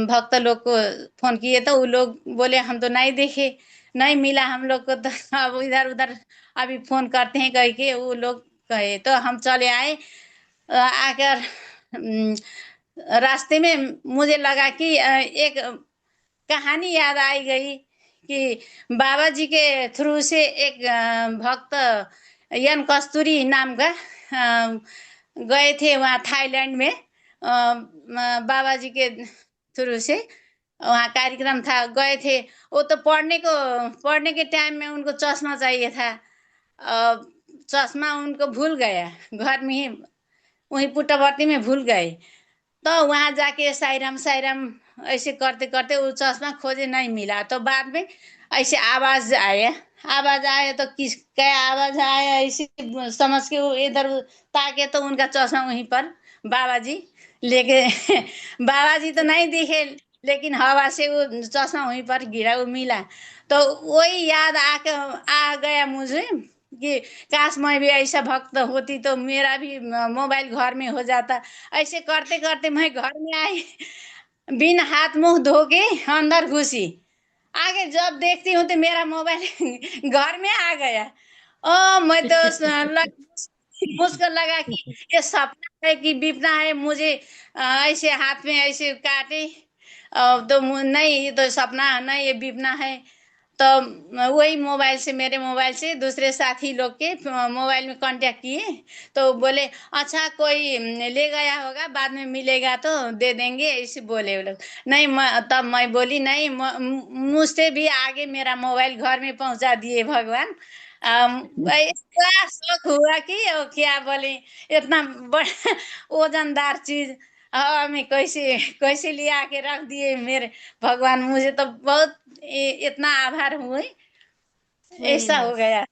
भक्त लोग को फोन किए, तो वो लोग बोले हम तो नहीं देखे, नहीं मिला हम लोग को। तो अब इधर उधर अभी फोन करते हैं कह के वो लोग कहे, तो हम चले आए। आकर रास्ते में मुझे लगा कि एक कहानी याद आई गई कि बाबा जी के थ्रू से एक भक्त यन कस्तूरी नाम का गए थे वहाँ थाईलैंड में, बाबा जी के थ्रू से वहाँ कार्यक्रम था, गए थे। वो तो पढ़ने के टाइम में उनको चश्मा चाहिए था। चश्मा उनको भूल गया घर में ही, वहीं पुट्टपर्थी में भूल गए। तो वहां जाके साईराम साईराम ऐसे करते करते वो चश्मा खोजे, नहीं मिला। तो बाद में ऐसे आवाज आया तो किसका आवाज आया, ऐसे समझ के वो इधर ताके तो उनका चश्मा वहीं पर बाबा जी लेके बाबा जी तो नहीं दिखे, लेकिन हवा से वो चश्मा वहीं पर गिरा, वो मिला। तो वही याद आके आ गया मुझे कि काश मैं भी ऐसा भक्त होती तो मेरा भी मोबाइल घर में हो जाता। ऐसे करते करते मैं घर में आई, बिन हाथ मुंह धो के अंदर घुसी। आगे जब देखती हूँ तो मेरा मोबाइल घर में आ गया। ओ मैं तो मुझको लगा कि ये सपना है कि विपना है, मुझे ऐसे हाथ में ऐसे काटे। तो नहीं, ये तो सपना नहीं, ये विपना है। तो वही मोबाइल से, मेरे मोबाइल से दूसरे साथी लोग के मोबाइल में कांटेक्ट किए। तो बोले अच्छा कोई ले गया होगा, बाद में मिलेगा तो दे देंगे, ऐसे बोले वो लोग। नहीं, तब मैं बोली नहीं, मुझसे भी आगे मेरा मोबाइल घर में पहुंचा दिए भगवान। इतना शौक हुआ कि क्या बोले, इतना बड़ा वजनदार चीज में कैसे कैसे ले आके रख दिए मेरे भगवान। मुझे तो बहुत इतना आभार हुए, वेरी ऐसा हो नाइस। गया।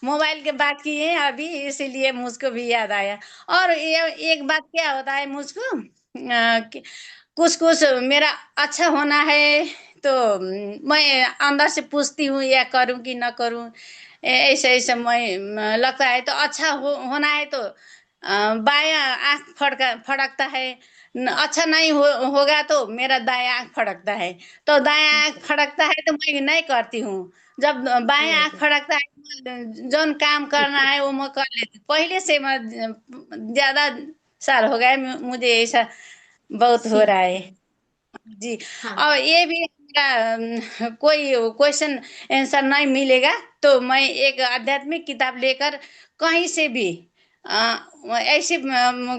मोबाइल के बात की है अभी, इसीलिए मुझको भी याद आया। और ये एक बात क्या होता है मुझको, कुछ कुछ मेरा अच्छा होना है तो मैं अंदर से पूछती हूँ या करूँ कि ना करूँ। ऐसे ऐसे मैं लगता है तो अच्छा होना है तो बायां आंख फड़कता है। अच्छा नहीं होगा तो मेरा दायां आंख फड़कता है। तो दायां आंख फड़कता है तो मैं नहीं करती हूँ। जब बायां आंख फड़कता है जोन काम करना है वो मैं कर लेती हूँ। पहले से मैं ज्यादा साल हो गए मुझे ऐसा बहुत हो रहा है सीखते हैं। जी। हाँ और ये भी मेरा कोई क्वेश्चन आंसर नहीं मिलेगा तो मैं एक आध्यात्मिक किताब लेकर कहीं से भी ऐसे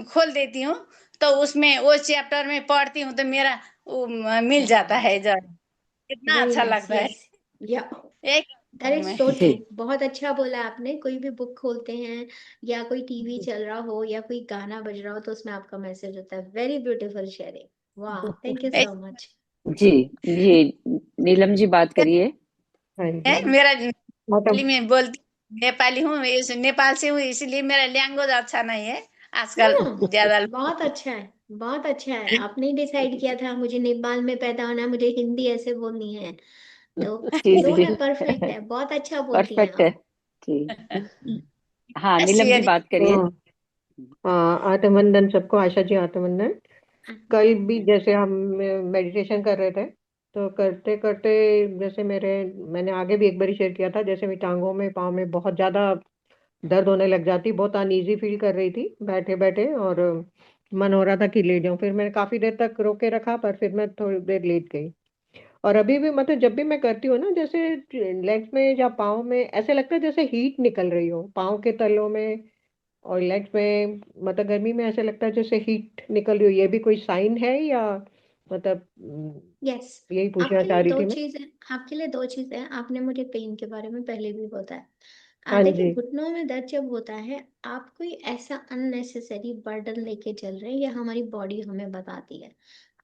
खोल देती हूँ। तो उसमें वो चैप्टर में पढ़ती हूँ तो मेरा वो मिल जाता है जो कितना वेरी अच्छा नाइस, लगता है। यस, या एक दैट इज में सो जी ट्रू। बहुत अच्छा बोला आपने। कोई भी बुक खोलते हैं या कोई टीवी चल रहा हो या कोई गाना बज रहा हो तो उसमें आपका मैसेज होता है। वेरी ब्यूटीफुल शेयरिंग, वाह, थैंक यू एक सो मच। जी जी नीलम जी बात करिए। हाँ है जी। मेरा मतलब नेपाली में बोलती नेपाली हूँ नेपाल से हूँ इसलिए मेरा लैंग्वेज अच्छा नहीं है आजकल हाँ, ज्यादा। बहुत अच्छा है, बहुत अच्छा है। आपने डिसाइड किया था मुझे नेपाल में पैदा होना है, मुझे हिंदी ऐसे बोलनी है, तो जी जो जी है परफेक्ट है। बहुत अच्छा बोलती हैं परफेक्ट है। आप। जी हाँ नीलम जी श्री बात करिए। हाँ, आत्मवंदन सबको। आशा जी आत्मवंदन। कल भी जैसे हम मेडिटेशन कर रहे थे तो करते करते जैसे मैंने आगे भी एक बार शेयर किया था, जैसे मेरी टांगों में पाँव में बहुत ज्यादा दर्द होने लग जाती, बहुत अनईजी फील कर रही थी बैठे बैठे, और मन हो रहा था कि लेट जाऊं। फिर मैंने काफी देर तक रोके रखा, पर फिर मैं थोड़ी देर लेट गई। और अभी भी मतलब जब भी मैं करती हूँ ना, जैसे लेग्स में या पाँव में ऐसे लगता है जैसे हीट निकल रही हो पाँव के तलों में, और लेग्स में मतलब गर्मी में ऐसे लगता है जैसे हीट निकल रही हो। ये भी कोई साइन है या मतलब यस, यही पूछना आपके चाह लिए रही दो थी मैं। चीजें आपके लिए दो चीजें हैं। आपने मुझे पेन के बारे में पहले भी बताया। हाँ देखिए, जी। घुटनों में दर्द जब होता है, आप कोई ऐसा अननेसेसरी बर्डन लेके चल रहे हैं, या हमारी बॉडी हमें बताती है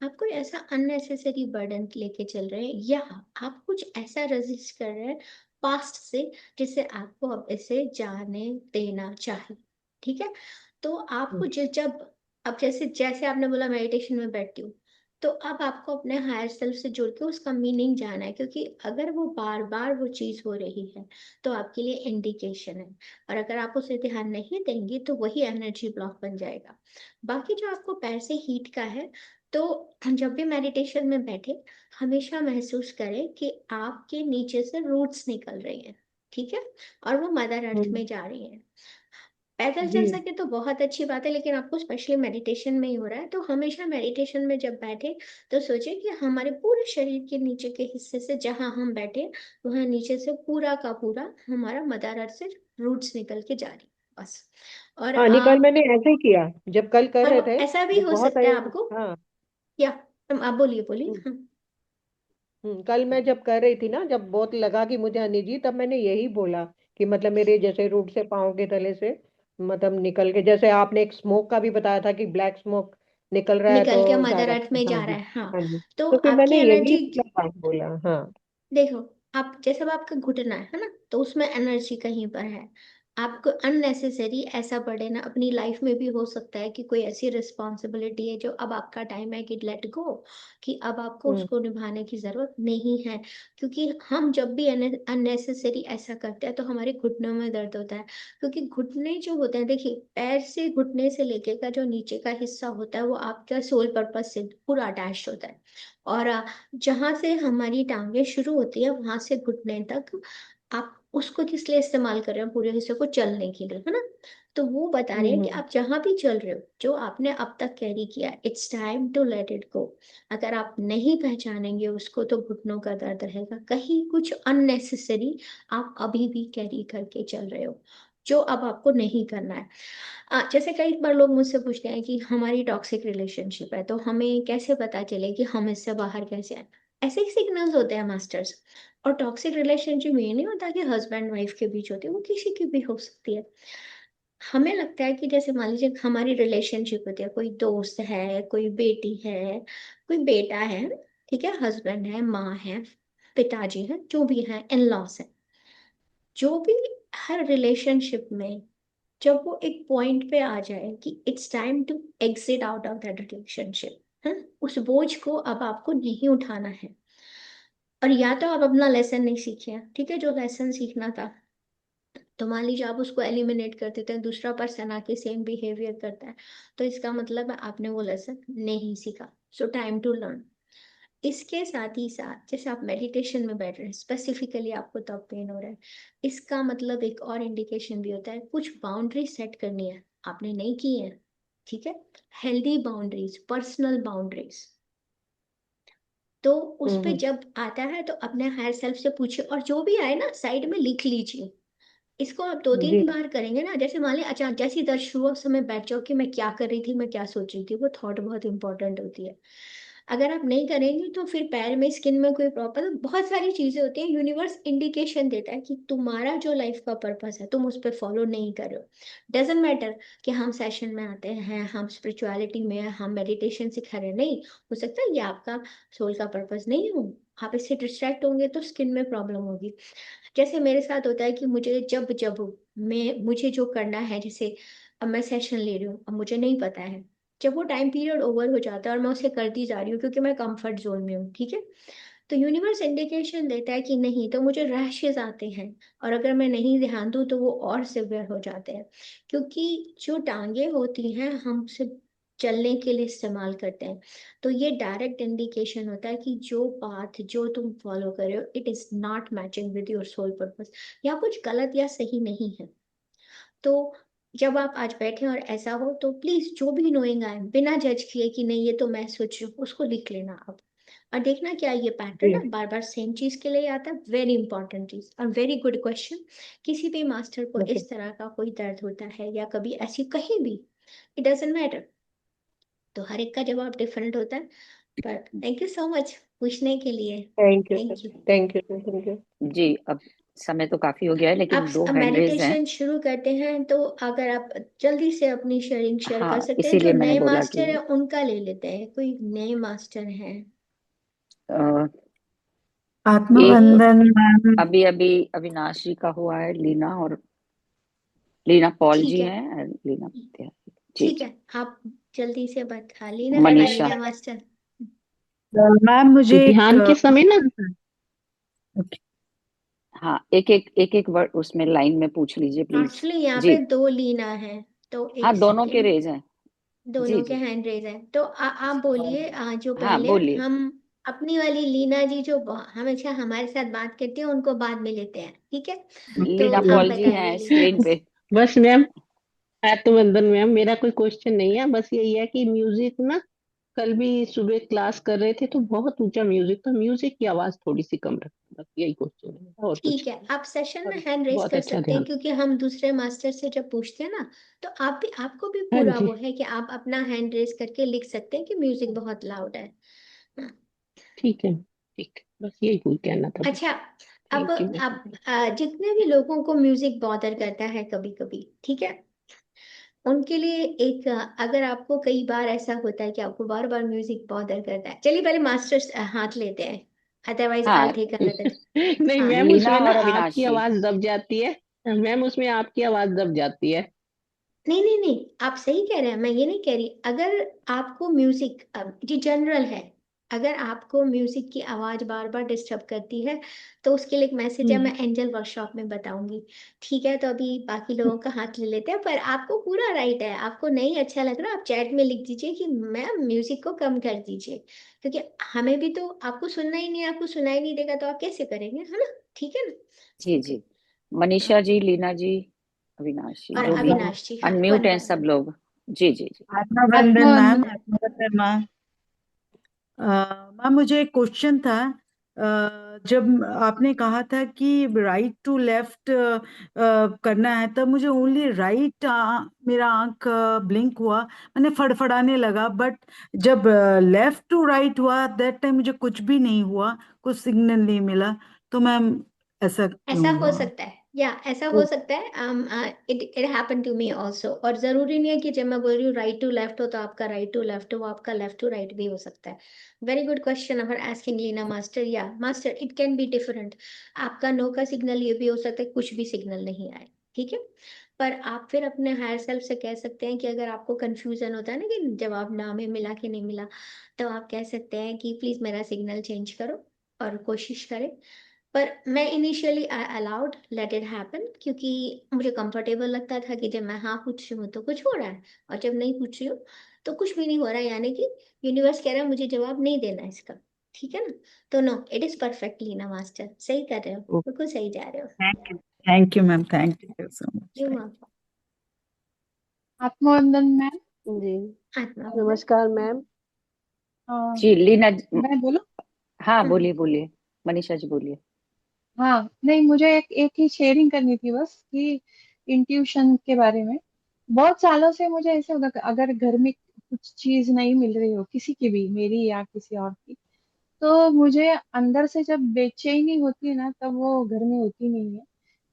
आप कोई ऐसा अननेसेसरी बर्डन लेके चल रहे हैं, या आप कुछ ऐसा रजिस्ट कर रहे हैं पास्ट से जिसे आपको अब इसे जाने देना चाहिए। ठीक है, तो आपको जब अब जैसे जैसे आपने बोला मेडिटेशन में बैठती हूँ, तो अब आपको अपने हायर सेल्फ से जुड़ के उसका मीनिंग जाना है, क्योंकि अगर वो बार बार वो चीज हो रही है तो आपके लिए इंडिकेशन है। और अगर आप उसे ध्यान नहीं देंगे तो वही एनर्जी ब्लॉक बन जाएगा। बाकी जो आपको पैर से हीट का है, तो जब भी मेडिटेशन में बैठे, हमेशा महसूस करें कि आपके नीचे से रूट्स निकल रही हैं। ठीक है, और वो मदर अर्थ हम्म, में जा रही हैं। पैदल चल जी। सके तो बहुत अच्छी बात है, लेकिन आपको स्पेशली मेडिटेशन में ही हो रहा है, तो हमेशा मेडिटेशन में जब बैठे तो सोचे कि हमारे पूरे शरीर के नीचे के हिस्से से जहां हम बैठे, वहां नीचे से पूरा का पूरा हमारा मदर अर्थ से रूट्स निकल के जा रही है, बस। और हाँ, कल मैंने ऐसे ही किया जब कल कर और रहे वो थे। ऐसा भी जब हो बहुत सकता है आपको, हाँ। या आप बोलिए बोलिए, हाँ। कल मैं जब कर रही थी ना, जब बहुत लगा कि मुझे अनिजी, तब मैंने यही बोला कि मतलब मेरे जैसे रूट से पाँव के तले से मतलब निकल के, जैसे आपने एक स्मोक का भी बताया था कि ब्लैक स्मोक निकल रहा है निकल के तो मदर ज्यादा। अर्थ में हाँ जा रहा जी। है, हाँ। हाँ जी। तो तो फिर आपकी मैंने यही एनर्जी, मतलब बोला। हाँ। देखो, आप जैसे अब आपका घुटना है ना, तो उसमें एनर्जी कहीं पर है। आपको अननेसेसरी ऐसा बर्डन अपनी लाइफ में भी हो सकता है कि कोई ऐसी रिस्पॉन्सिबिलिटी है जो अब आपका टाइम है कि लेट गो, कि अब आपको हम्म। उसको निभाने की जरूरत नहीं है। क्योंकि हम जब भी अननेसेसरी ऐसा करते हैं तो हमारे घुटनों में दर्द होता है। क्योंकि घुटने जो होते हैं, देखिए, पैर से घुटने से लेके का जो नीचे का हिस्सा होता है वो आपका सोल पर्पस से पूरा अटैच होता है। और जहां से हमारी टांगे शुरू होती है वहां से घुटने तक आप उसको किस लिए इस्तेमाल कर रहे हो, पूरे हिस्से को चलने के लिए, है ना। तो वो बता रहे हैं कि हम्म। आप जहां भी चल रहे हो, जो आपने अब तक कैरी किया, it's time to let it go. अगर आप नहीं पहचानेंगे उसको तो घुटनों का दर्द रहेगा, कहीं कुछ अननेसेसरी आप अभी भी कैरी करके चल रहे हो, जो अब आपको नहीं करना है। जैसे कई बार लोग मुझसे पूछते हैं कि हमारी टॉक्सिक रिलेशनशिप है तो हमें कैसे पता चले कि हम इससे बाहर कैसे आए। ऐसे ही सिग्नल्स होते हैं मास्टर्स। और टॉक्सिक रिलेशनशिप ये नहीं होता कि हस्बैंड वाइफ के बीच होती है, वो किसी की भी हो सकती है। हमें लगता है कि जैसे मान लीजिए हमारी रिलेशनशिप होती है, कोई दोस्त है, कोई बेटी है, कोई बेटा है, ठीक है, हस्बैंड है, माँ है, पिताजी है, जो भी है, इन लॉस है, जो भी, हर रिलेशनशिप में जब वो एक पॉइंट पे आ जाए कि it's time to exit out of that relationship, है, उस बोझ को अब आपको नहीं उठाना है। और या तो आप अपना लेसन नहीं सीखे हैं, ठीक है, जो लेसन सीखना था तो मान लीजिए आप उसको एलिमिनेट कर देते हैं, दूसरा पर्सन आके सेम बिहेवियर करता है, तो इसका मतलब है आपने वो लेसन नहीं सीखा। So time to learn. इसके साथ ही साथ जैसे आप मेडिटेशन में बैठ रहे हैं, स्पेसिफिकली आपको तब पेन हो रहा है, इसका मतलब एक और इंडिकेशन भी होता है, कुछ बाउंड्री सेट करनी है, आपने नहीं की है, ठीक है, हेल्दी बाउंड्रीज, पर्सनल बाउंड्रीज। तो उस पे जब आता है तो अपने हायर सेल्फ से पूछिए, और जो भी आए ना साइड में लिख लीजिए। इसको आप दो जी तीन बार करेंगे ना, जैसे मान लिया अचानक जैसी दर्द शुरू हो, उस समय बैठ जाओ कि मैं क्या कर रही थी, मैं क्या सोच रही थी, वो थॉट बहुत इंपॉर्टेंट होती है। अगर आप नहीं करेंगे तो फिर पैर में, स्किन में कोई प्रॉब्लम, बहुत सारी चीजें होती हैं, यूनिवर्स इंडिकेशन देता है कि तुम्हारा जो लाइफ का पर्पस है तुम उस पर फॉलो नहीं कर रहे हो। डजेंट मैटर कि हम सेशन में आते हैं, हम स्पिरिचुअलिटी में हैं, हम मेडिटेशन सिखा रहे हैं, नहीं, हो सकता है ये आपका सोल का पर्पस नहीं हो, आप इससे डिस्ट्रैक्ट होंगे तो स्किन में प्रॉब्लम होगी। जैसे मेरे साथ होता है कि मुझे जब जब मुझे जो करना है, जैसे अब मैं सेशन ले रही हूँ, अब मुझे नहीं पता है, जब वो टाइम पीरियड ओवर हो जाता है और मैं उसे करती जा रही हूँ क्योंकि मैं कंफर्ट जोन में हूँ, ठीक है, तो यूनिवर्स इंडिकेशन देता है कि नहीं, तो मुझे रैशेस आते हैं, और अगर मैं नहीं ध्यान दूँ तो वो और सिवियर हो जाते हैं, क्योंकि जो टांगे होती हैं हम उसे चलने के लिए इस्तेमाल करते हैं। तो ये डायरेक्ट इंडिकेशन होता है कि जो पाथ जो तुम फॉलो कर रहे हो, it is not matching with your soul purpose, या कुछ गलत या सही नहीं है। तो जब आप आज बैठे और ऐसा हो तो प्लीज जो भी नोइंग आए, बिना जज किए कि नहीं ये तो मैं सोच रही हूँ, उसको लिख लेना आप, और देखना क्या ये पैटर्न जी है बार बार सेम चीज के लिए आता है। वेरी इंपॉर्टेंट चीज और वेरी गुड क्वेश्चन। किसी भी मास्टर को ओके इस तरह का कोई दर्द होता है या कभी ऐसी कहीं भी, इट डजेंट मैटर, तो हर एक का जवाब डिफरेंट होता है। पर थैंक यू सो मच पूछने के लिए। Thank you sir thank you. Thank you sir thank you ji, अब समय तो काफी हो गया है, आप लेकिन दो अब हैंड रेज हैं। मेडिटेशन शुरू करते हैं, तो अगर आप जल्दी से अपनी शेयरिंग शेयर कर हाँ, सकते हैं, जो इसीलिए मैंने नए बोला मास्टर कि है उनका ले लेते हैं, कोई नए मास्टर हैं? अ, एक तो आत्मबंधन मैम। अभी अभी अविनाश जी का हुआ है, लीना, और लीना पॉल ठीक जी है, हैं, लीना जी ठीक जी। है, आप जल्दी से बता लेना है ना मनीषा। लीना मास्टर। मैम मुझे एक ध्यान के समय ना क्वेश्चन था। ओके। हाँ, एक एक वर्ड उसमें लाइन में पूछ लीजिए प्लीज। एक्चुअली यहाँ जी। पे दो लीना है, तो हाँ, एक दोनों के सेकेंड, रेज हैं। जी दोनों के जी। हैंड रेज है, तो आप बोलिए, जो हाँ, पहले बोलिए। हम अपनी वाली लीना जी जो हमेशा हमारे साथ बात करती है उनको बाद में लेते हैं, ठीक है, तो लीना आप पॉल जी बताइए हैं लीना स्क्रीन जी। पे। बस मैम, आत्मबंधन मैम, मेरा कोई क्वेश्चन नहीं है, बस यही है कि म्यूजिक ना, कल भी सुबह क्लास कर रहे थे तो बहुत ऊंचा म्यूजिक था, म्यूजिक की आवाज थोड़ी सी कम रखना, बस यही क्वेश्चन है और कुछ ठीक है, आप सेशन में नहीं। हैंड रेज बहुत कर अच्छा सकते हैं, ध्यान। क्योंकि हम दूसरे मास्टर से जब पूछते हैं ना, तो आप भी, आपको भी हाँ पूरा जी। वो है कि आप अपना हैंड रेज करके लिख सकते हैं कि म्यूजिक बहुत लाउड है। हाँ। ठीक है, ठीक है, बस यही पूछ कहना था बस। अच्छा, अब थैंक यू मैम। आप जितने भी लोगों को म्यूजिक बॉदर करता है कभी कभी, ठीक है, उनके लिए एक अगर आपको कई बार ऐसा होता है कि आपको बार बार म्यूजिक बॉदर करता है, चलिए पहले मास्टर्स हाथ लेते हैं, अदरवाइज आई हाँ, टेक अनदर। नहीं हाँ, मैम, लीना उसमें ना और अविनाश आपकी जी। आवाज दब जाती है, मैम उसमें आपकी आवाज दब जाती है। नहीं नहीं नहीं, आप सही कह रहे हैं, मैं ये नहीं कह रही, अगर आपको म्यूजिक, जी जनरल है, अगर आपको म्यूजिक की आवाज बार बार डिस्टर्ब करती है, तो उसके लिए एक मैसेज है, हम्म। मैं एंजल वर्कशॉप में बताऊंगी, ठीक है, तो अभी बाकी लोगों का हाथ ले लेते हैं, पर आपको पूरा राइट है, आपको नहीं अच्छा लग रहा आप चैट में लिख दीजिए कि मैम म्यूजिक को कम कर दीजिए, क्योंकि हमें भी तो आपको सुनना ही नहीं है, आपको सुनाई नहीं देगा तो आप कैसे करेंगे, है ना, ठीक है जी ना। जी। हाँ, मनीषा जी, लीना जी, अविनाश जी, और जो भी हैं, अविनाश जी, हाँ, अनम्यूट वन हैं बाय सब वन। लोग। जी जी जी। आत्मबंधन मैम, आत्मबंधन। आत्मबंधन मैम। मैम मुझे एक क्वेश्चन था। जब आपने कहा था कि राइट टू लेफ्ट करना है, तब मुझे ओनली राइट, मेरा आंख ब्लिंक हुआ, मैंने फड़फड़ाने लगा, बट जब लेफ्ट टू राइट हुआ दैट टाइम मुझे कुछ भी नहीं हुआ, कुछ सिग्नल नहीं मिला। तो मैम ऐसा ऐसा क्यों हो हुआ? सकता है, या ऐसा हो सकता है, it it happen to me also, और जरूरी नहीं है कि जब मैं बोल रही हूँ राइट टू लेफ्ट हो तो आपका राइट टू लेफ्ट हो, वो आपका लेफ्ट टू राइट भी हो सकता है। Very good question for asking Leena master, या master it can be different, आपका नो का सिग्नल ये भी हो सकता है कुछ भी सिग्नल नहीं आए, ठीक है, पर आप फिर अपने हायर सेल्फ से कह सकते हैं कि अगर आपको कंफ्यूजन होता है ना कि जवाब ना में मिला कि नहीं मिला, तो आप कह सकते हैं कि प्लीज मेरा सिग्नल चेंज करो और कोशिश करें, पर मैं initially I allowed let it happen, क्योंकि मुझे कंफर्टेबल लगता था कि जब मैं हाँ पूछ रही हूँ तो कुछ हो रहा है, और जब नहीं पूछ रही हूँ तो कुछ भी नहीं हो रहा है, यानी कि यूनिवर्स कह रहा है मुझे जवाब नहीं देना है इसका। ठीक है ना? तो नो, इट इज परफेक्टली ना मास्टर, सही कर रहे हो, बिल्कुल सही जा रहे हो। Thank you ma'am, thank you so much. You welcome. आत्मवंदन मैम। जी आत्मा नमस्कार मैम। जी लीना मैं बोलूं? हाँ बोलिए बोलिए, मनीषा जी बोलिए। हाँ, नहीं, मुझे एक ही शेयरिंग करनी थी बस, कि इंट्यूशन के बारे में। बहुत सालों से मुझे ऐसे होता कि अगर घर में कुछ चीज नहीं मिल रही हो, किसी की भी, मेरी या किसी और की, तो मुझे अंदर से जब बेचैनी होती है ना, तब वो घर में होती नहीं है।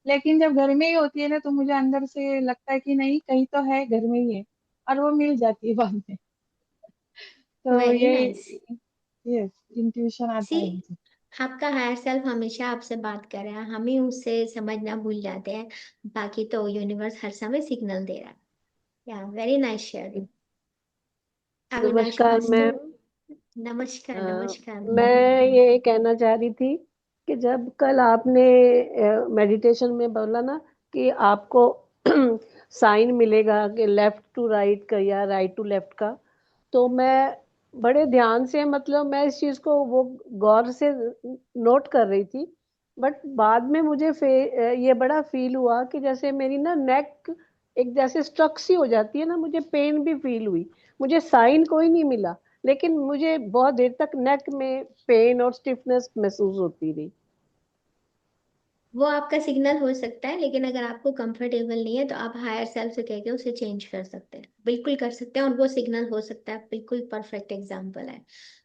लेकिन जब घर में ही होती है ना, तो मुझे अंदर से लगता है कि नहीं, कहीं तो है, घर में ही है, और वो मिल जाती है बाद में। तो वेरी ये, नाइस। यस, इंट्यूशन आता सी, है मुझे। आपका हायर सेल्फ हमेशा आपसे बात कर रहा है, हम ही उससे समझना भूल जाते हैं, बाकी तो यूनिवर्स हर समय सिग्नल दे रहा है। या वेरी नाइस शेयरिंग। अविनाश नमस्कार मास्टर। मैम। नमस्कार नमस्कार। मैं ये कहना चाह रही थी कि जब कल आपने मेडिटेशन में बोला ना कि आपको साइन मिलेगा कि लेफ्ट टू राइट का या राइट टू लेफ्ट का, तो मैं बड़े ध्यान से, मतलब मैं इस चीज को वो गौर से नोट कर रही थी। बट बाद में मुझे ये बड़ा फील हुआ कि जैसे मेरी ना नेक एक जैसे स्ट्रक सी हो जाती है ना, मुझे पेन भी फील हुई। मुझे साइन कोई नहीं मिला, लेकिन मुझे बहुत देर तक नेक में पेन और स्टिफनेस महसूस होती रही। वो आपका सिग्नल हो सकता है, लेकिन अगर आपको कंफर्टेबल नहीं है तो आप हायर सेल्फ से कह के उसे चेंज कर सकते हैं, बिल्कुल कर सकते हैं, और वो सिग्नल हो सकता है। बिल्कुल परफेक्ट एग्जांपल है।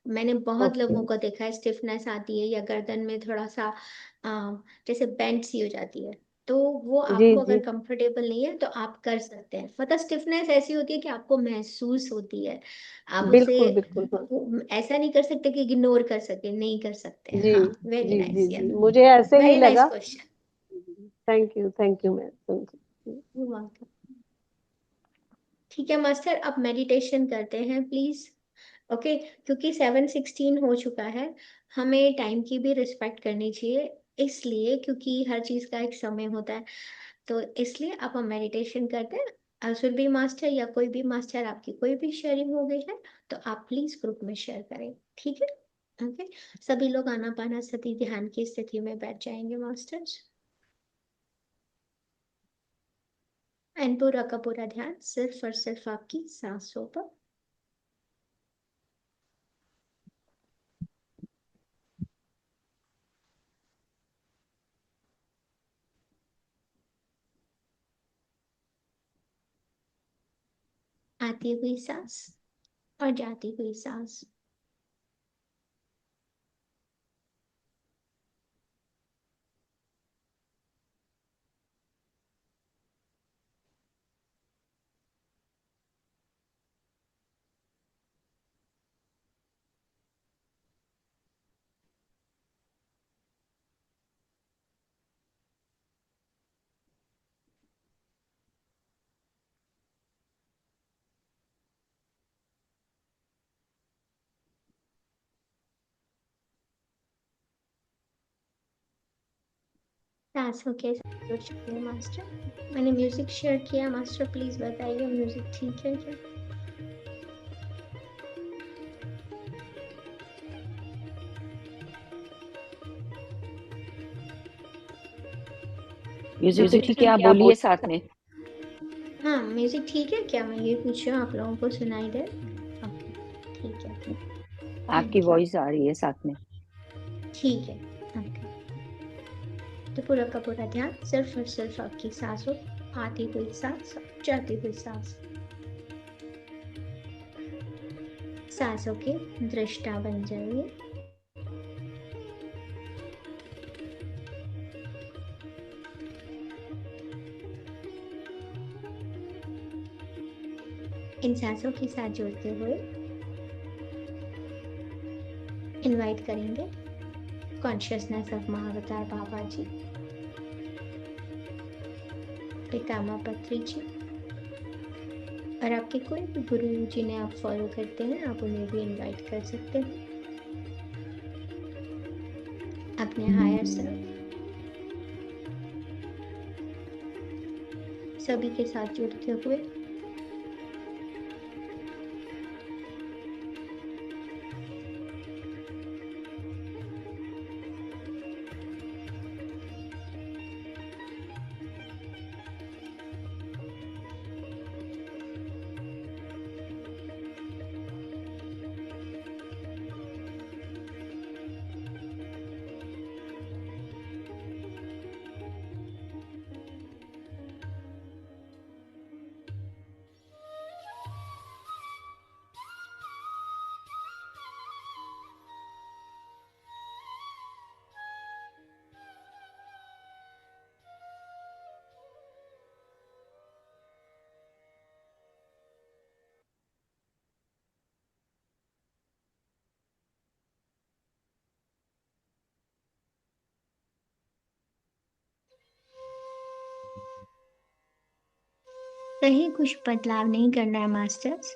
मैंने बहुत ओके। लोगों को देखा है, स्टिफनेस आती है या गर्दन में थोड़ा सा जैसे बेंड सी हो जाती है, तो वो जी आपको अगर जी। कंफर्टेबल नहीं है तो आप कर सकते हैं। मतलब स्टिफनेस ऐसी होती है कि आपको महसूस होती है, आप उसे बिल्कुल बिल्कुल, हाँ। ऐसा नहीं कर सकते कि इग्नोर कर सके, नहीं कर सकते। जी हाँ, वेरी जी जी नाइस यार, जी, मुझे ऐसे ही वेरी नाइस लगा। Question. Thank you ma'am, thank you. ठीक है मास्टर, अब मेडिटेशन करते हैं प्लीज। ओके, क्योंकि 7:16 हो चुका है, हमें टाइम की भी रिस्पेक्ट करनी चाहिए, इसलिए क्योंकि हर चीज का एक समय होता है, तो इसलिए अब हम मेडिटेशन करते हैं। सुरभि मास्टर या कोई भी मास्टर, आपकी कोई भी शेयरिंग हो गई है तो आप प्लीज ग्रुप में शेयर करें, ठीक है? ओके, सभी लोग आनापाना सती ध्यान की स्थिति में बैठ जाएंगे मास्टर्स, एंड पूरा का पूरा ध्यान सिर्फ और सिर्फ आपकी सांसों पर। आती हुई सांस और जाती हुई सांस। सांसों के साथ जुड़ चुके हैं मास्टर। मैंने म्यूजिक शेयर किया, मास्टर प्लीज बताइए म्यूजिक ठीक है क्या? म्यूजिक तो ठीक है, आप क्या बोलिए बोल साथ में। हाँ, म्यूजिक ठीक है क्या? मैं ये पूछ रही हूँ, आप लोगों को सुनाई दे? ओके, ठीक है, आपकी थैंक यू। वॉइस आ रही है साथ में। ठीक है, ओके। तो पूरा का पूरा ध्यान सिर्फ और सिर्फ आपकी सांसों, आती हुई सांस, जाती हुई सांस। सांसों के दृष्टा बन जाइए। इन सांसों के साथ जुड़ते हुए इनवाइट करेंगे कॉन्शियसनेस ऑफ महाअवतार बाबा जी, पितामह पत्री जी, और आपके कोई भी गुरु जिन्हें आप फॉलो करते हैं, आप उन्हें भी इनवाइट कर सकते हैं। अपने हायर सेल्फ, सभी के साथ जुड़ते हुए कहीं कुछ बदलाव नहीं करना है मास्टर्स।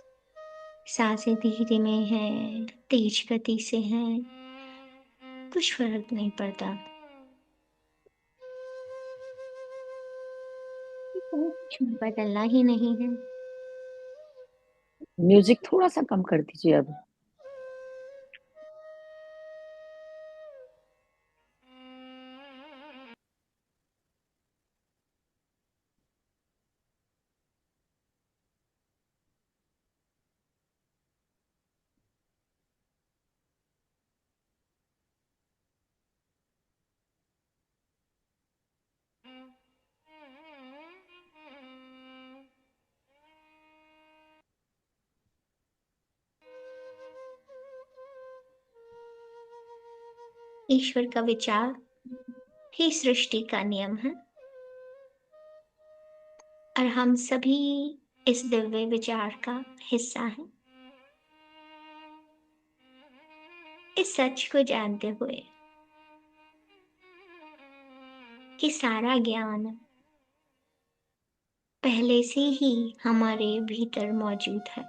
सांसें धीरे में हैं, तेज गति से हैं, कुछ फर्क नहीं पड़ता। कुछ बदलना ही नहीं है। म्यूजिक थोड़ा सा कम कर दीजिए अब। ईश्वर का विचार ही सृष्टि का नियम है और हम सभी इस दिव्य विचार का हिस्सा हैं। इस सच को जानते हुए कि सारा ज्ञान पहले से ही हमारे भीतर मौजूद है,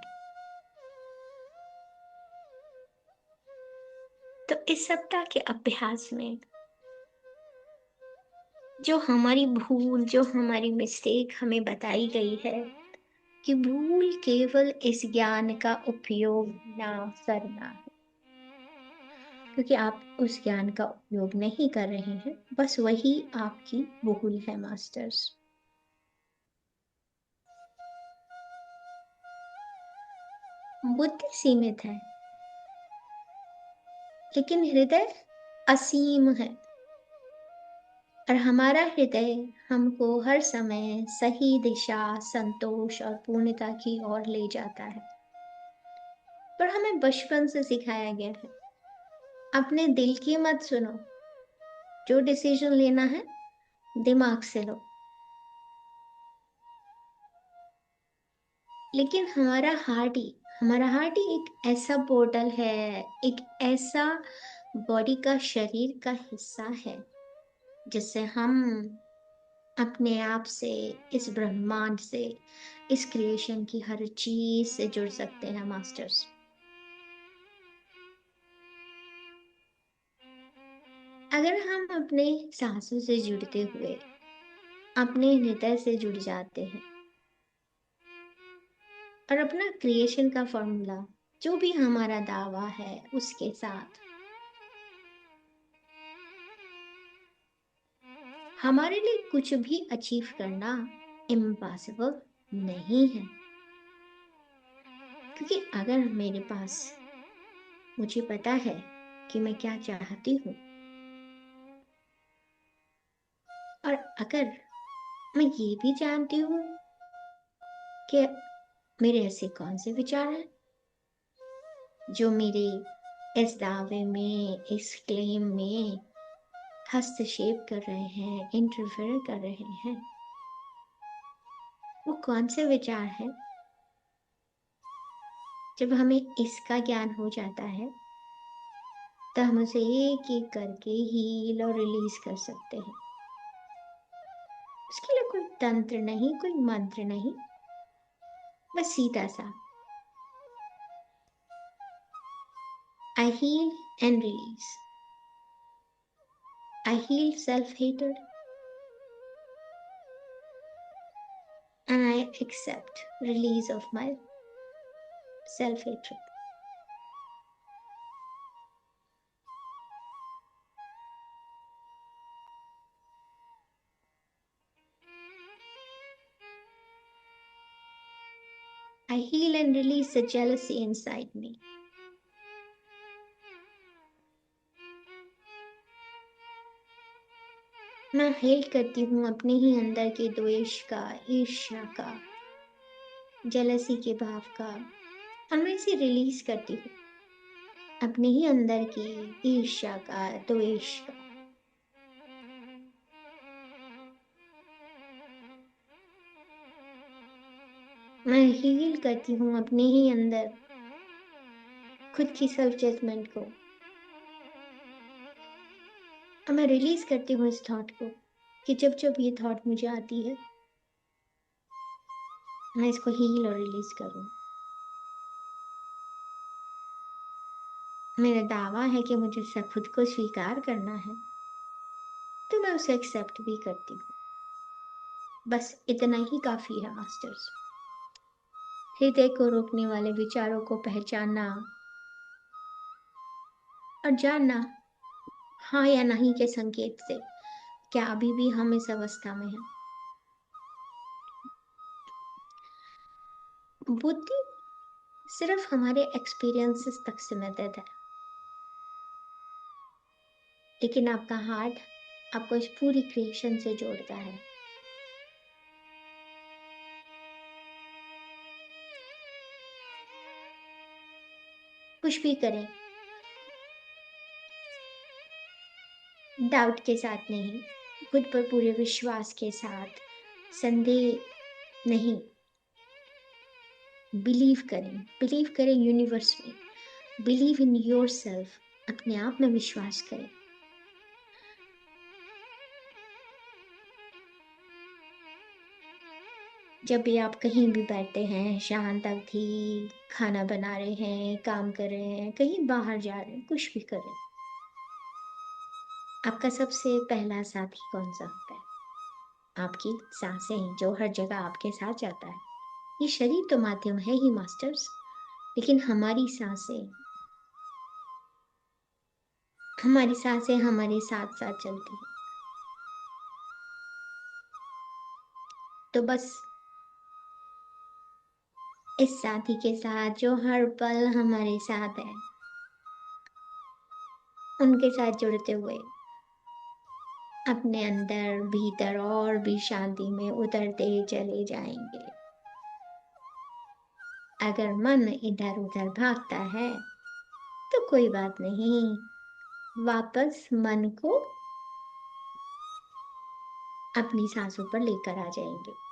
तो इस सप्ताह के अभ्यास में जो हमारी भूल, जो हमारी मिस्टेक हमें बताई गई है कि भूल केवल इस ज्ञान का उपयोग ना करना है, क्योंकि आप उस ज्ञान का उपयोग नहीं कर रहे हैं, बस वही आपकी भूल है मास्टर्स। बुद्धि सीमित है लेकिन हृदय असीम है और हमारा हृदय हमको हर समय सही दिशा, संतोष और पूर्णता की ओर ले जाता है। पर हमें बचपन से सिखाया गया है, अपने दिल की मत सुनो, जो डिसीजन लेना है दिमाग से लो। लेकिन हमारा हार्ट ही एक ऐसा पोर्टल है, एक ऐसा बॉडी का, शरीर का हिस्सा है जिससे हम अपने आप से, इस ब्रह्मांड से, इस क्रिएशन की हर चीज से जुड़ सकते हैं मास्टर्स। अगर हम अपने सांसों से जुड़ते हुए अपने हृदय से जुड़ जाते हैं और अपना क्रिएशन का फॉर्मूला, जो भी हमारा दावा है, उसके साथ हमारे लिए कुछ भी अचीव करना इम्पॉसिबल नहीं है। क्योंकि अगर मेरे पास, मुझे पता है कि मैं क्या चाहती हूँ, और अगर मैं ये भी जानती हूँ कि मेरे ऐसे कौन से विचार हैं जो मेरे इस दावे में, इस क्लेम में हस्तक्षेप कर रहे हैं, इंटरफेयर कर रहे हैं, वो कौन से विचार हैं। जब हमें इसका ज्ञान हो जाता है तो हम उसे एक एक करके हील और रिलीज कर सकते हैं। उसके लिए कोई तंत्र नहीं, कोई मंत्र नहीं, बस सीधा सा I heal and release. I heal self-hatred and I accept release of my self-hatred. I heal and release the jealousy inside me. मैं हेल करती हूँ अपने ही अंदर के द्वेष का, ईर्ष्या का, जेलसी के भाव का, और मैं इसे रिलीज करती हूँ अपने ही अंदर की ईर्ष्या का, द्वेष का। मैं हील करती हूँ अपने ही अंदर खुद की सेल्फ जजमेंट को, और मैं रिलीज करती हूँ इस थॉट को कि जब जब ये थॉट मुझे आती है मैं इसको हील और रिलीज करूँ। मेरा दावा है कि मुझे खुद को स्वीकार करना है, तो मैं उसे एक्सेप्ट भी करती हूँ। बस इतना ही काफी है मास्टर्स। हृदय को रोकने वाले विचारों को पहचानना और जानना हाँ या नहीं के संकेत से क्या अभी भी हम इस अवस्था में हैं। बुद्धि सिर्फ हमारे एक्सपीरियंसेस तक सीमित है, लेकिन आपका हार्ट आपको इस पूरी क्रिएशन से जोड़ता है। कुछ भी करें, डाउट के साथ नहीं, खुद पर पूरे विश्वास के साथ, संदेह नहीं, बिलीव करें यूनिवर्स में, बिलीव इन योरसेल्फ, अपने आप में विश्वास करें। जब भी आप कहीं भी बैठे हैं, शांत अवधि, खाना बना रहे हैं, काम कर रहे हैं, कहीं बाहर जा रहे हैं, कुछ भी करें, आपका सबसे पहला साथी कौन सा होता है? आपकी सांसें, जो हर जगह आपके साथ जाता है। ये शरीर तो माध्यम है ही मास्टर्स, लेकिन हमारी सांसें हमारे साथ साथ चलती हैं। तो बस इस साथी के साथ जो हर पल हमारे साथ है, उनके साथ जुड़ते हुए अपने अंदर भीतर और भी शांति में उतरते चले जाएंगे। अगर मन इधर उधर भागता है तो कोई बात नहीं, वापस मन को अपनी सांसों पर लेकर आ जाएंगे।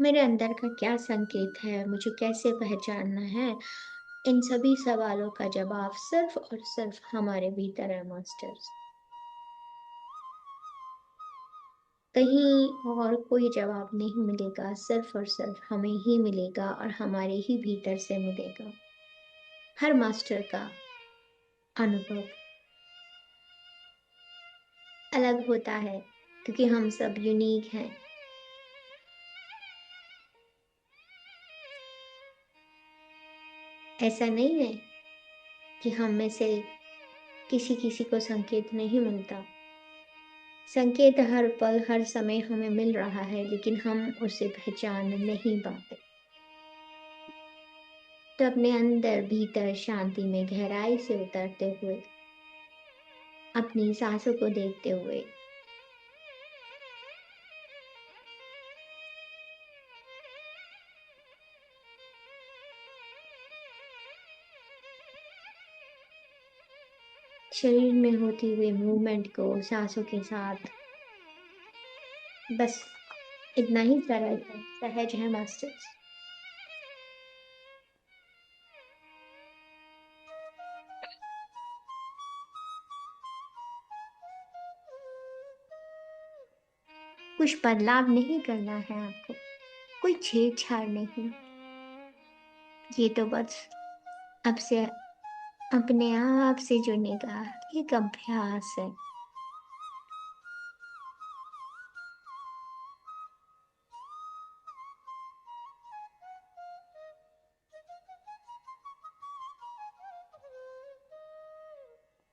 मेरे अंदर का क्या संकेत है, मुझे कैसे पहचानना है, इन सभी सवालों का जवाब सिर्फ और सिर्फ हमारे भीतर है मास्टर्स। कहीं और कोई जवाब नहीं मिलेगा, सिर्फ और सिर्फ हमें ही मिलेगा और हमारे ही भीतर से मिलेगा। हर मास्टर का अनुभव अलग होता है क्योंकि हम सब यूनिक हैं। ऐसा नहीं है कि हम में से किसी किसी को संकेत नहीं मिलता। संकेत हर पल हर समय हमें मिल रहा है, लेकिन हम उसे पहचान नहीं पाते। तो अपने अंदर भीतर शांति में गहराई से उतरते हुए, अपनी सांसों को देखते हुए, शरीर में होती हुई मूवमेंट को सांसों के साथ, बस इतना ही सरल है, सहज है मास्टर्स। कुछ बदलाव नहीं करना है आपको, कोई छेड़छाड़ नहीं। ये तो बस अब से अपने आप से जुड़ने का एक अभ्यास है।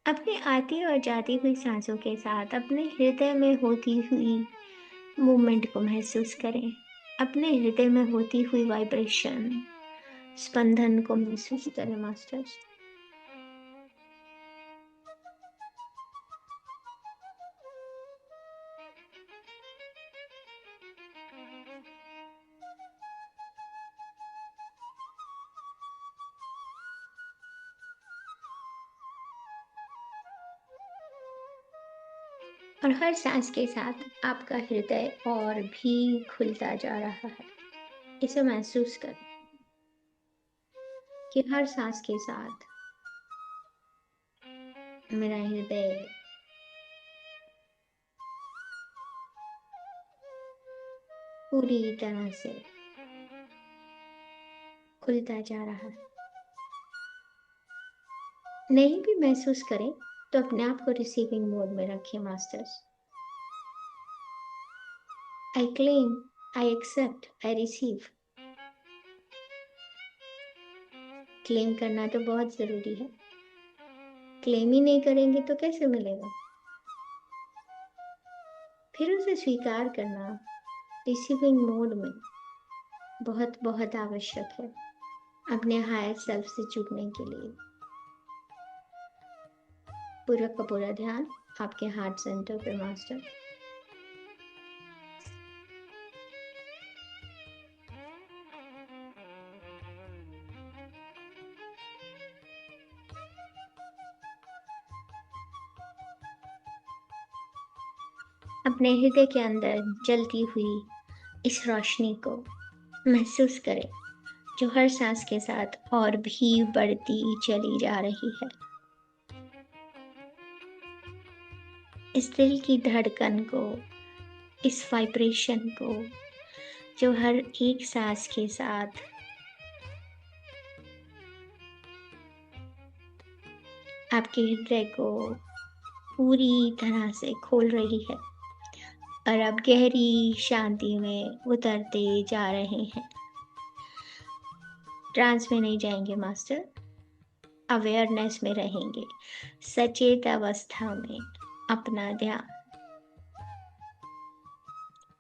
अपने आती और जाती हुई सांसों के साथ अपने हृदय में होती हुई मूवमेंट को महसूस करें। अपने हृदय में होती हुई वाइब्रेशन, स्पंदन को महसूस करें मास्टर्स। और हर सांस के साथ आपका हृदय और भी खुलता जा रहा है। इसे महसूस करें कि हर सांस के साथ मेरा हृदय पूरी तरह से खुलता जा रहा है। नहीं भी महसूस करें तो अपने आप को रिसीविंग मोड में रखें masters. I claim, I accept, I receive. Claim करना तो बहुत जरूरी है। क्लेम ही नहीं करेंगे तो कैसे मिलेगा? फिर उसे स्वीकार करना रिसीविंग मोड में बहुत बहुत आवश्यक है अपने हायर सेल्फ से जुड़ने के लिए। पूरा का पूरा ध्यान आपके हार्ट सेंटर पे मास्टर। अपने हृदय के अंदर जलती हुई इस रोशनी को महसूस करें जो हर सांस के साथ और भी बढ़ती चली जा रही है। इस दिल की धड़कन को, इस वाइब्रेशन को जो हर एक सांस के साथ आपके हृदय को पूरी तरह से खोल रही है और अब गहरी शांति में उतरते जा रहे हैं। ट्रांस में नहीं जाएंगे मास्टर, अवेयरनेस में रहेंगे, सचेत अवस्था में अपना ध्यान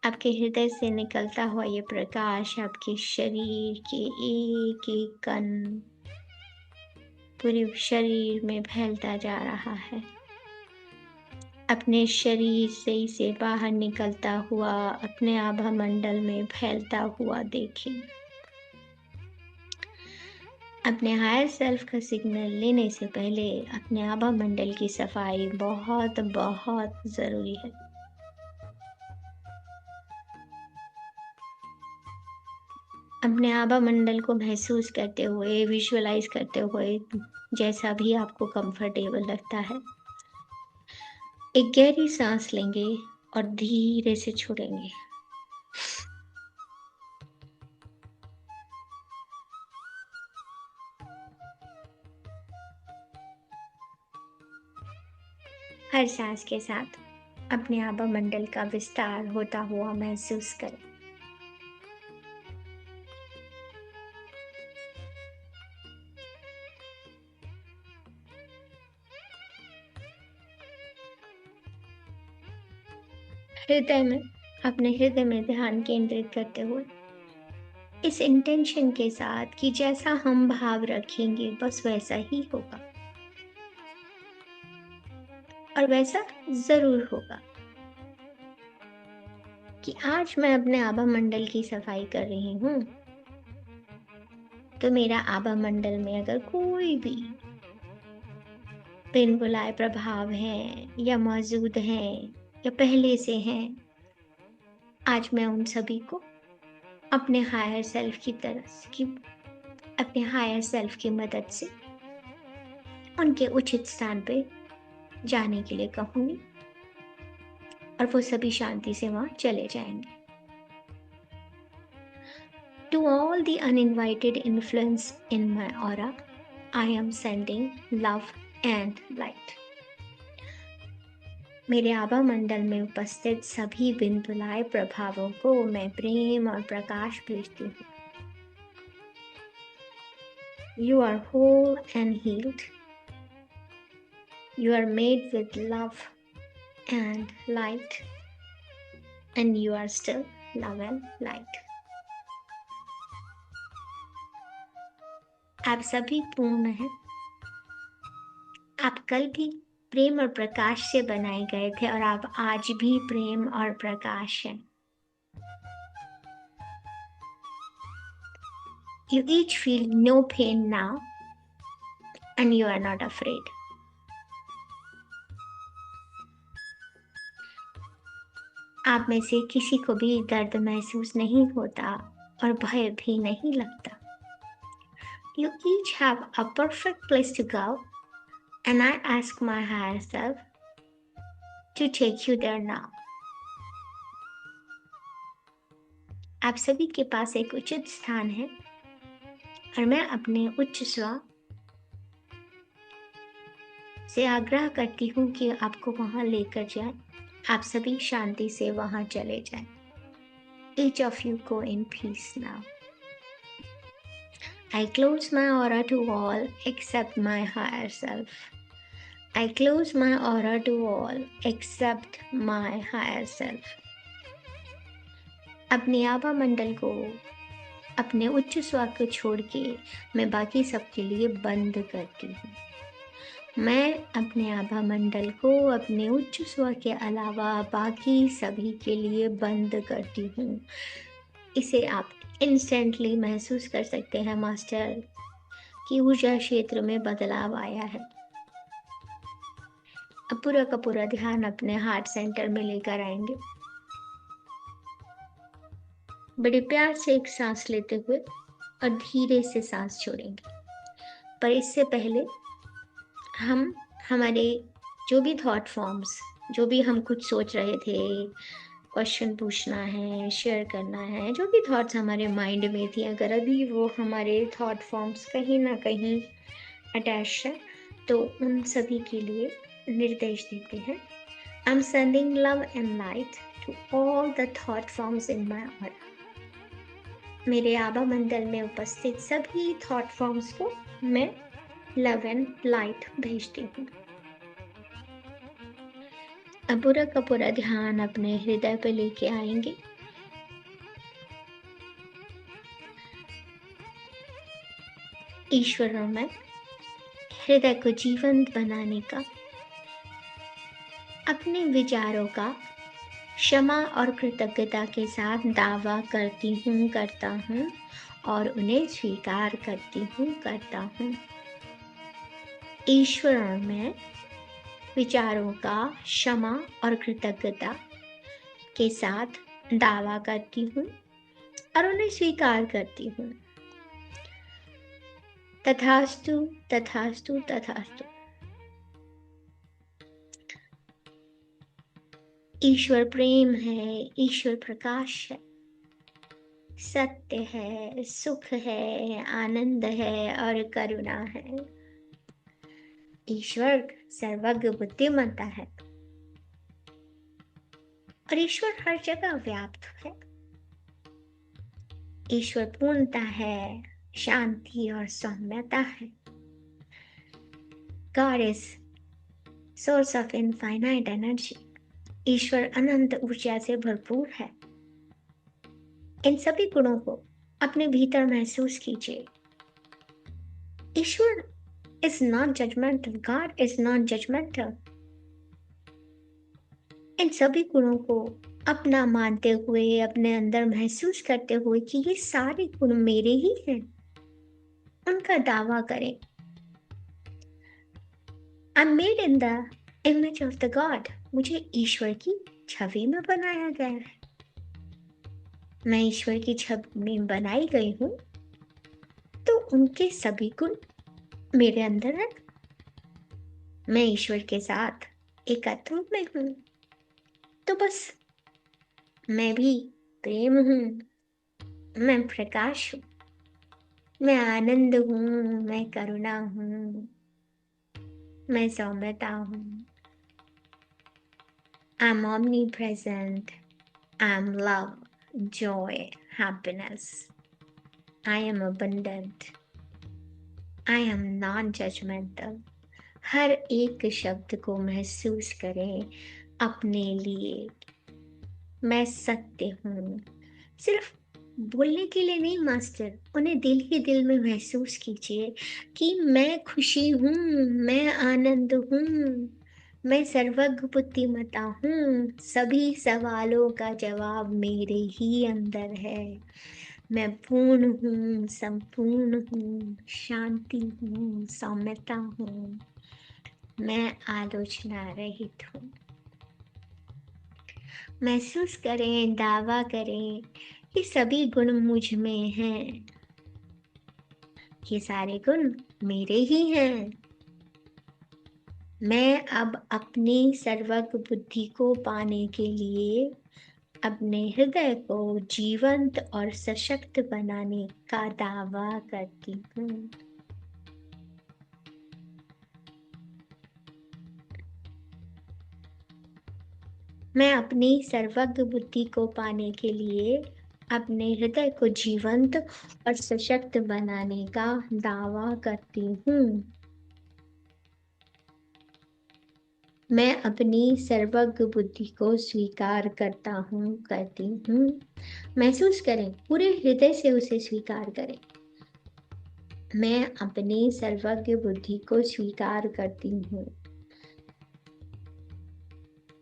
आपके हृदय से निकलता हुआ ये प्रकाश आपके शरीर के एक एक कण, पूरे शरीर में फैलता जा रहा है। अपने शरीर से इसे बाहर निकलता हुआ अपने आभा मंडल में फैलता हुआ देखें। अपने हायर सेल्फ का सिग्नल लेने से पहले अपने आभा मंडल की सफाई बहुत बहुत जरूरी है। अपने आभा मंडल को महसूस करते हुए, विजुअलाइज करते हुए, जैसा भी आपको कंफर्टेबल लगता है, एक गहरी सांस लेंगे और धीरे से छोड़ेंगे। हर सांस के साथ अपने आभा मंडल का विस्तार होता हुआ महसूस करें। हृदय में, अपने हृदय में ध्यान केंद्रित करते हुए इस इंटेंशन के साथ कि जैसा हम भाव रखेंगे बस वैसा ही होगा और वैसा जरूर होगा। कि आज मैं अपने आभा मंडल की सफाई कर रही हूँ तो मेरा आभा मंडल में अगर कोई भी बिन बुलाए प्रभाव हैं या मौजूद हैं या पहले से हैं, आज मैं उन सभी को अपने हायर सेल्फ अपने हायर सेल्फ की मदद से उनके उचित स्थान पे जाने के लिए कहूंगी और वो सभी शांति से वहां चले जाएंगे। To all the uninvited influence in my aura, I am sending love and light. मेरे आभा मंडल में उपस्थित सभी बिन बुलाए प्रभावों को मैं प्रेम और प्रकाश भेजती हूँ। You are whole and healed. You are made with love and light, and you are still love and light. आप सभी पूर्ण हैं। आप कल भी प्रेम और प्रकाश से बनाए गए थे और आप आज भी प्रेम और प्रकाश हैं। You each feel no pain now and you are not afraid. आप में से किसी को भी दर्द महसूस नहीं होता और भय भी नहीं लगता। You each have a perfect place to go, and I ask my higher self to take you there now. आप सभी के पास एक उचित स्थान है और मैं अपने उच्च स्व से आग्रह करती हूँ कि आपको वहां लेकर जाए। आप सभी शांति से वहां चले जाएं। Each of you go in peace now. I close my aura to all except my higher self. I close my aura to all except my higher self. अपने आभा मंडल को अपने उच्च स्व को छोड़ के मैं बाकी सबके लिए बंद करती हूँ। मैं अपने आभा मंडल को अपने उच्च स्व के अलावा बाकी सभी के लिए बंद करती हूँ। इसे आप इंस्टेंटली महसूस कर सकते हैं मास्टर कि ऊर्जा क्षेत्र में बदलाव आया है। अब पूरा का पूरा ध्यान अपने हार्ट सेंटर में लेकर आएंगे। बड़े प्यार से एक सांस लेते हुए और धीरे से सांस छोड़ेंगे। पर इससे पहले हम हमारे जो भी थॉट फॉर्म्स, जो भी हम कुछ सोच रहे थे, क्वेश्चन पूछना है, शेयर करना है, जो भी थॉट्स हमारे माइंड में थी, अगर अभी वो हमारे थॉट फॉर्म्स कहीं ना कहीं अटैच है तो उन सभी के लिए निर्देश देते हैं। I am sending love and light to all the thought forms in my aura. मेरे आभा मंडल में उपस्थित सभी थॉट फॉर्म्स को मैं लव एंड लाइट भेजती हूँ। अब पूरा का पूरा ध्यान अपने हृदय पे लेके आएंगे। ईश्वर और मैं हृदय को जीवंत बनाने का, अपने विचारों का क्षमा और कृतज्ञता के साथ दावा करता हूँ और उन्हें स्वीकार करता हूँ। ईश्वर और मैं विचारों का क्षमा और कृतज्ञता के साथ दावा करती हूँ और उन्हें स्वीकार करती हूँ। तथास्तु तथास्तु तथास्तु। ईश्वर प्रेम है, ईश्वर प्रकाश है, सत्य है, सुख है, आनंद है और करुणा है। ईश्वर सर्वज्ञ बुद्धिमत्ता है और ईश्वर हर जगह व्याप्त है। ईश्वर पूर्णता है, शांति और सौम्यता है। God is source of infinite energy. ईश्वर अनंत ऊर्जा से भरपूर है। इन सभी गुणों को अपने भीतर महसूस कीजिए। ईश्वर is not judgmental. God is not judgmental. इन सभी गुणों को अपना मानते हुए, अपने अंदर महसूस करते हुए कि ये सारे गुण मेरे ही हैं, उनका दावा करें। I'm made in the image of the God. मुझे ईश्वर की छवि में बनाया गया है। मैं ईश्वर की छवि में बनाई गई हूँ, तो उनके सभी गुण मेरे अंदर है। मैं ईश्वर के साथ एकत्व में हूँ, तो बस मैं भी प्रेम हूँ, मैं प्रकाश हूँ, मैं आनंद हूँ, मैं करुणा हूँ, मैं सौम्यता हूँ। I'm omnipresent. I'm love, joy, happiness. I am abundant. I am non-judgmental. हर एक शब्द को महसूस करें अपने लिए। मैं सत्य हूँ। सिर्फ बोलने के लिए नहीं मास्टर, उन्हें दिल ही दिल में महसूस कीजिए कि मैं खुशी हूँ, मैं आनंद हूँ, मैं सर्वज्ञ बुद्धिमता हूँ, सभी सवालों का जवाब मेरे ही अंदर है। मैं पूर्ण हूँ, संपूर्ण हूँ, शांति हूँ, सौम्यता हूँ, मैं आलोचना रहित हूँ। महसूस करें, दावा करें, ये सभी गुण मुझ में हैं। ये सारे गुण मेरे ही हैं। मैं अब अपनी सर्वज्ञ बुद्धि को पाने के लिए अपने हृदय को जीवंत और सशक्त बनाने का दावा करती हूँ। मैं अपनी सर्वज्ञ बुद्धि को पाने के लिए अपने हृदय को जीवंत और सशक्त बनाने का दावा करती हूँ। मैं अपनी सर्वज्ञ बुद्धि को स्वीकार करता हूँ, करती हूँ। महसूस करें, पूरे हृदय से उसे स्वीकार करें। मैं अपनी सर्वज्ञ बुद्धि को स्वीकार करती हूँ।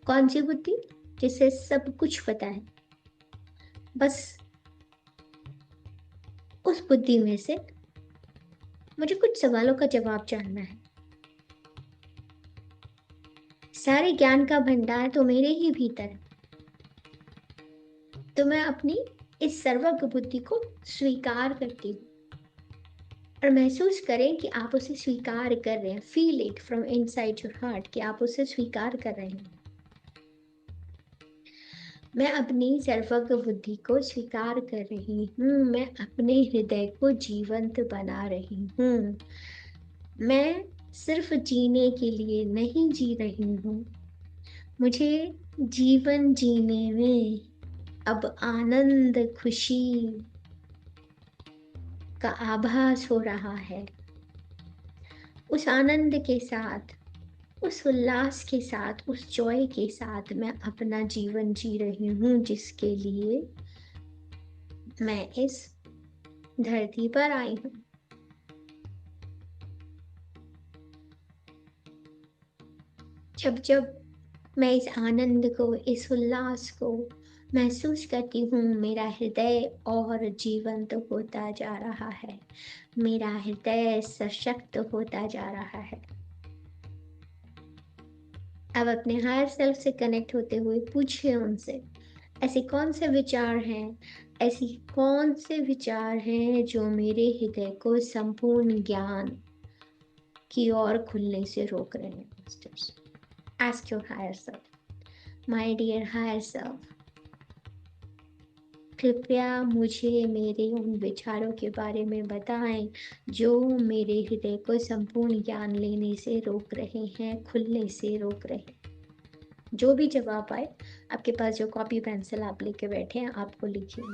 कौन सी बुद्धि? जिसे सब कुछ पता है। बस उस बुद्धि में से मुझे कुछ सवालों का जवाब जानना है। सारे ज्ञान का भंडार तो मेरे ही भीतर है, तो मैं अपनी इस सर्वज्ञ बुद्धि को स्वीकार करती हूँ। और महसूस करें कि आप उसे स्वीकार कर रहे हैं। Feel it from inside your heart कि आप उसे स्वीकार कर रहे हैं। मैं अपनी सर्वज्ञ बुद्धि को स्वीकार कर रही हूँ। मैं अपने हृदय को जीवंत बना रही हूँ। मैं सिर्फ जीने के लिए नहीं जी रही हूँ। मुझे जीवन जीने में अब आनंद, खुशी का आभास हो रहा है। उस आनंद के साथ, उस उल्लास के साथ, उस जॉय के साथ मैं अपना जीवन जी रही हूँ, जिसके लिए मैं इस धरती पर आई हूँ। जब जब मैं इस आनंद को, इस उल्लास को महसूस करती हूँ, मेरा हृदय और जीवंत होता जा रहा है। मेरा हृदय सशक्त होता जा रहा है। अब अपने हायर सेल्फ से कनेक्ट होते हुए पूछिए उनसे, ऐसे कौन से विचार हैं, ऐसी कौन से विचार हैं जो मेरे हृदय को संपूर्ण ज्ञान की ओर खुलने से रोक रहे हैं। Masters, ask your higher self, my dear higher self, कृपया मुझे मेरे उन विचारों के बारे में बताएं जो मेरे हृदय को संपूर्ण ज्ञान लेने से रोक रहे हैं, खुलने से रोक रहे हैं। जो भी जवाब आए, आपके पास जो कॉपी पेंसिल आप लेके बैठे हैं, आपको लिखिए।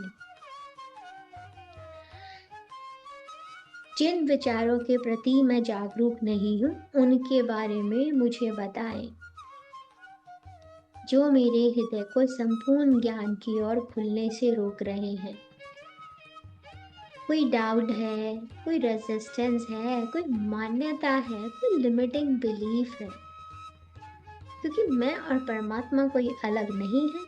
जिन विचारों के प्रति मैं जागरूक नहीं हूँ, उनके बारे में मुझे बताएं जो मेरे हृदय को संपूर्ण ज्ञान की ओर खुलने से रोक रहे हैं। कोई डाउट है, कोई रेजिस्टेंस है, कोई मान्यता है, कोई लिमिटिंग बिलीफ है, क्योंकि मैं और परमात्मा कोई अलग नहीं है।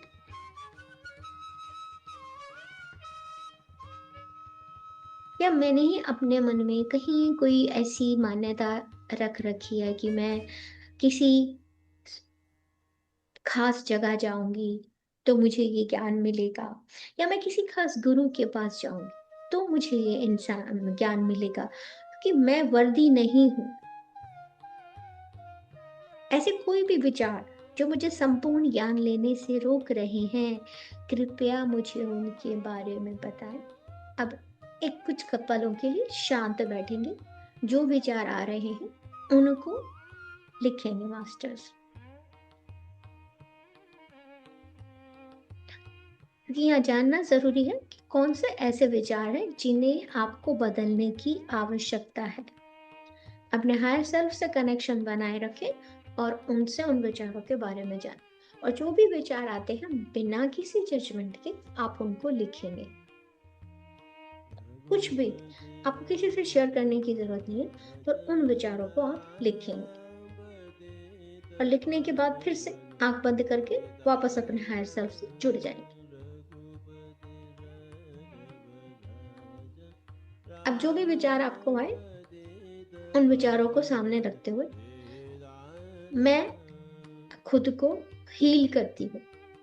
या मैंने ही अपने मन में कहीं कोई ऐसी मान्यता रख रखी है कि मैं किसी खास जगह जाऊंगी तो मुझे ये ज्ञान मिलेगा, या मैं किसी खास गुरु के पास जाऊंगी तो मुझे ये इंसान ज्ञान मिलेगा, क्योंकि मैं वर्दी नहीं हूं। ऐसे कोई भी विचार जो मुझे संपूर्ण ज्ञान लेने से रोक रहे हैं, कृपया मुझे उनके बारे में बताएं। अब एक कुछ पलों के लिए शांत बैठेंगे, जो विचार आ रहे हैं उनको लिखेंगे मास्टर्स। क्योंकि यहाँ जानना जरूरी है कि कौन से ऐसे विचार हैं जिन्हें आपको बदलने की आवश्यकता है। अपने हायर सेल्फ से कनेक्शन बनाए रखें और उनसे उन विचारों के बारे में जानें। और जो भी विचार आते हैं बिना किसी जजमेंट के आप उनको लिखेंगे। कुछ भी आपको किसी से शेयर करने की जरूरत नहीं है, पर उन विचारों को आप लिखेंगे। और लिखने के बाद फिर से आंख बंद करके वापस अपने हायर सेल्फ से जुड़ जाएंगे। अब जो भी विचार आपको आए उन विचारों को सामने रखते हुए मैं खुद को हील करती हूँ।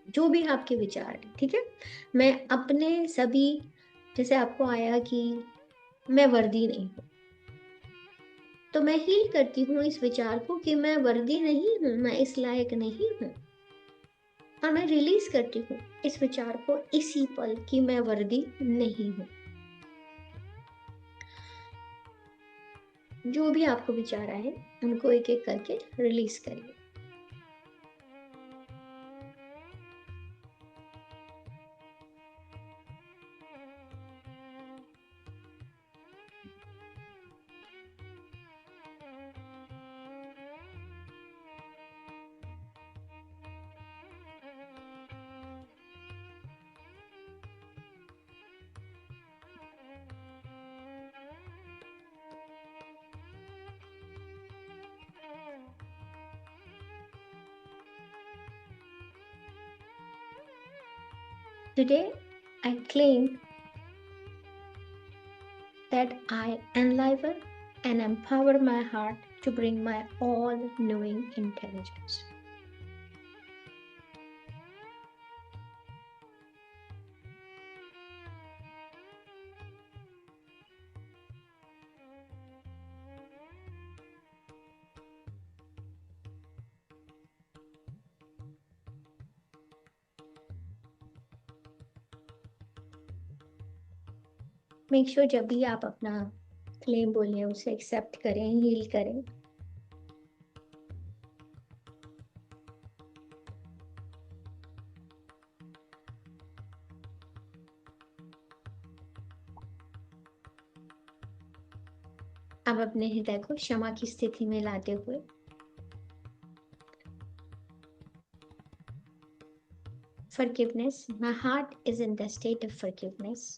जो भी आपके विचार है, ठीक है, मैं अपने सभी, जैसे आपको आया कि मैं वर्दी नहीं हूँ, तो मैं हील करती हूँ इस विचार को कि मैं वर्दी नहीं हूँ, मैं इस लायक नहीं हूँ। और मैं रिलीज करती हूँ इस विचार को इसी पल कि मैं वर्दी नहीं हूँ। जो भी आपको विचार आए उनको एक एक करके रिलीज करिए। Today, I claim that I enliven and empower my heart to bring my all-knowing intelligence. Make sure जब भी आप अपना क्लेम बोलिए उसे एक्सेप्ट करें, हील करें। अब अपने हृदय को क्षमा की स्थिति में लाते हुए forgiveness, my heart is in the state of forgiveness,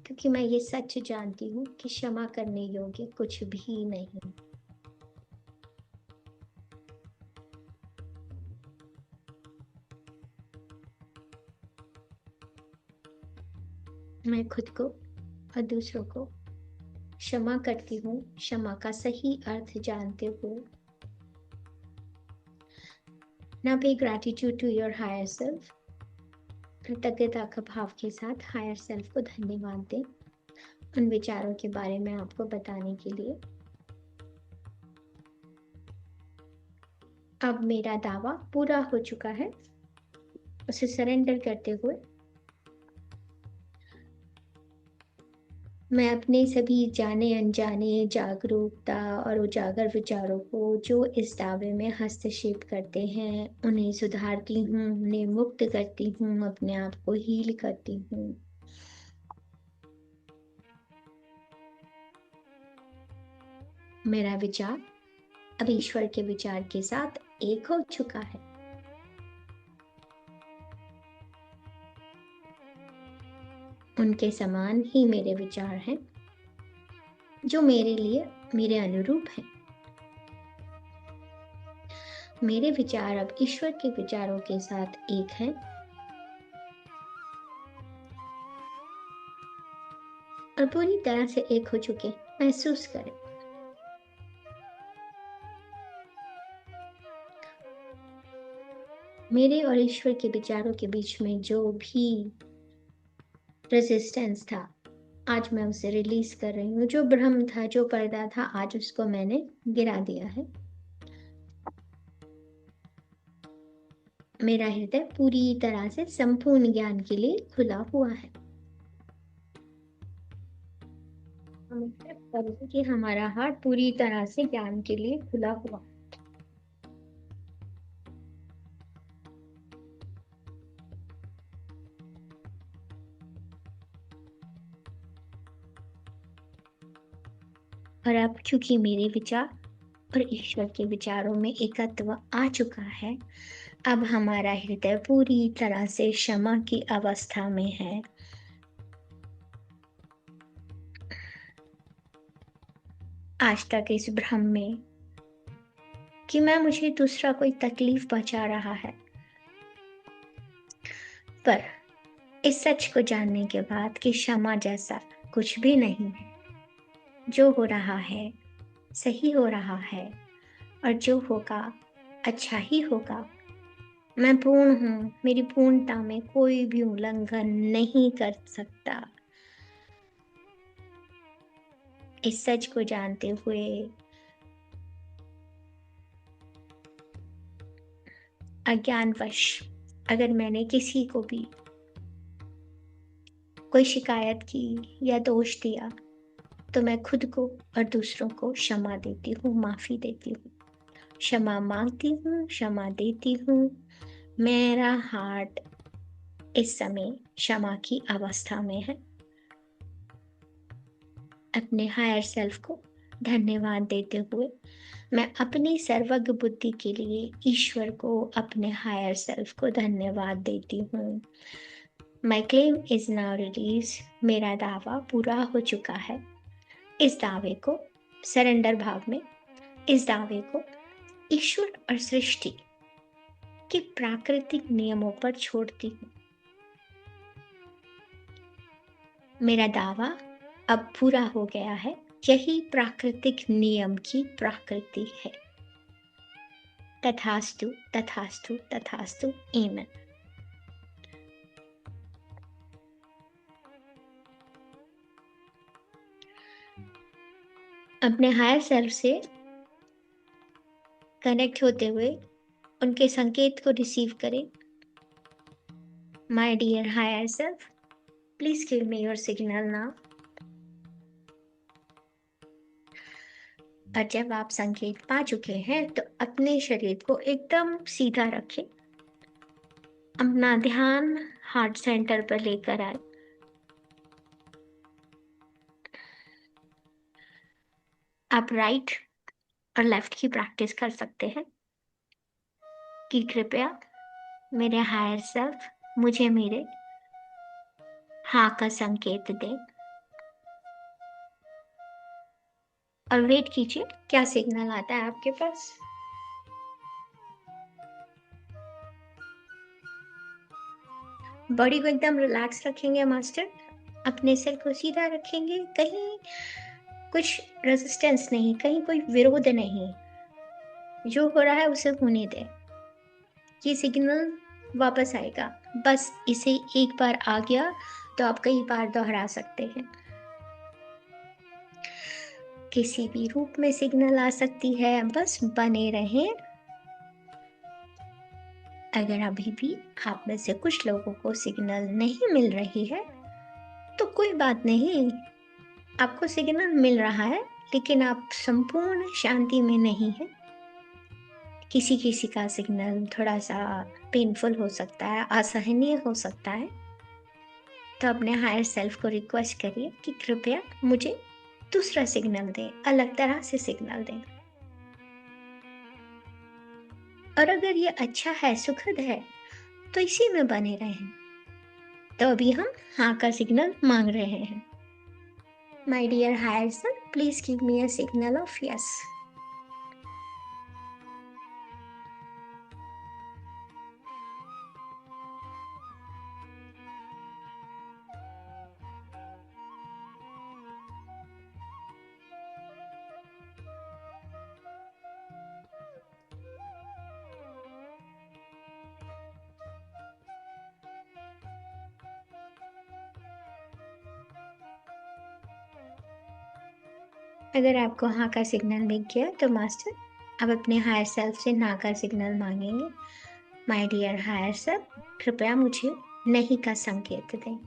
क्योंकि मैं ये सच जानती हूँ कि क्षमा करने योग्य कुछ भी नहीं। मैं खुद को और दूसरों को क्षमा करती हूँ, क्षमा का सही अर्थ जानते हुए। Now pay gratitude to your higher self. कृतज्ञता का भाव के साथ हायर सेल्फ को धन्यवाद दें उन विचारों के बारे में आपको बताने के लिए। अब मेरा दावा पूरा हो चुका है, उसे सरेंडर करते हुए मैं अपने सभी जाने अनजाने जागरूकता और उजागर विचारों को जो इस दावे में हस्तक्षेप करते हैं उन्हें सुधारती हूँ, उन्हें मुक्त करती हूँ, अपने आप को हील करती हूँ। मेरा विचार अब ईश्वर के विचार के साथ एक हो चुका है। उनके समान ही मेरे विचार हैं जो मेरे लिए मेरे अनुरूप हैं। मेरे विचार अब ईश्वर के विचारों के साथ एक हैं और पूरी तरह से एक हो चुके महसूस करें। मेरे और ईश्वर के विचारों के बीच में जो भी रेजिस्टेंस था, आज मैं उसे रिलीज कर रही हूँ। जो भ्रम था, जो पर्दा था, आज उसको मैंने गिरा दिया है। मेरा हृदय पूरी तरह से संपूर्ण ज्ञान के लिए खुला हुआ है। हम एक्सेप्ट करें कि हमारा हार्ट पूरी तरह से ज्ञान के लिए खुला हुआ है। और अब क्योंकि मेरे विचार और ईश्वर के विचारों में एकत्व आ चुका है, अब हमारा हृदय पूरी तरह से क्षमा की अवस्था में है। आज तक इस भ्रम में कि मुझे दूसरा कोई तकलीफ पहुंचा रहा है, पर इस सच को जानने के बाद कि क्षमा जैसा कुछ भी नहीं है, जो हो रहा है सही हो रहा है और जो होगा अच्छा ही होगा। मैं पूर्ण हूँ, मेरी पूर्णता में कोई भी उल्लंघन नहीं कर सकता। इस सच को जानते हुए अज्ञानवश अगर मैंने किसी को भी कोई शिकायत की या दोष दिया, तो मैं खुद को और दूसरों को क्षमा देती हूँ, माफी देती हूँ, क्षमा मांगती हूँ, क्षमा देती हूँ। मेरा हार्ट इस समय क्षमा की अवस्था में है। अपने हायर सेल्फ को धन्यवाद देते हुए मैं अपनी सर्वज्ञ बुद्धि के लिए ईश्वर को, अपने हायर सेल्फ को धन्यवाद देती हूँ। My claim is now release. मेरा दावा पूरा हो चुका है। इस दावे को सरेंडर भाव में, इस दावे को ईश्वर और सृष्टि के प्राकृतिक नियमों पर छोड़ती हूँ। मेरा दावा अब पूरा हो गया है। यही प्राकृतिक नियम की प्रकृति है। तथास्तु, तथास्तु, तथास्तु। आमीन। अपने हायर सेल्फ से कनेक्ट होते हुए उनके संकेत को रिसीव करें। My dear higher self, please give me your signal now. और जब आप संकेत पा चुके हैं तो अपने शरीर को एकदम सीधा रखें। अपना ध्यान हार्ट सेंटर पर लेकर आए। आप राइट और लेफ्ट की प्रैक्टिस कर सकते हैं कि कृपया मेरे हायर सेल्फ मुझे मेरे हाँ का संकेत दें। और वेट कीजिए क्या सिग्नल आता है आपके पास। बॉडी को एकदम रिलैक्स रखेंगे मास्टर। अपने सिर को सीधा रखेंगे। कहीं कुछ रेजिस्टेंस नहीं, कहीं कोई विरोध नहीं। जो हो रहा है उसे होने दें। ये सिग्नल वापस आएगा। बस इसे एक बार आ गया तो आप कई बार दोहरा सकते हैं। किसी भी रूप में सिग्नल आ सकती है, बस बने रहें। अगर अभी भी आप में से कुछ लोगों को सिग्नल नहीं मिल रही है तो कोई बात नहीं। आपको सिग्नल मिल रहा है लेकिन आप संपूर्ण शांति में नहीं है। किसी किसी का सिग्नल थोड़ा सा पेनफुल हो सकता है, असहनीय हो सकता है। तो अपने हायर सेल्फ को रिक्वेस्ट करिए कि कृपया मुझे दूसरा सिग्नल दें, अलग तरह से सिग्नल दें। और अगर ये अच्छा है, सुखद है, तो इसी में बने रहें। तो अभी हम हाँ का सिग्नल मांग रहे हैं। My dear higher self, please give me a signal of yes. अगर आपको हाँ का सिग्नल मिल गया तो मास्टर अब अपने हायर सेल्फ से ना का सिग्नल मांगेंगे। माय डियर हायर सेल्फ, कृपया मुझे नहीं का संकेत दें।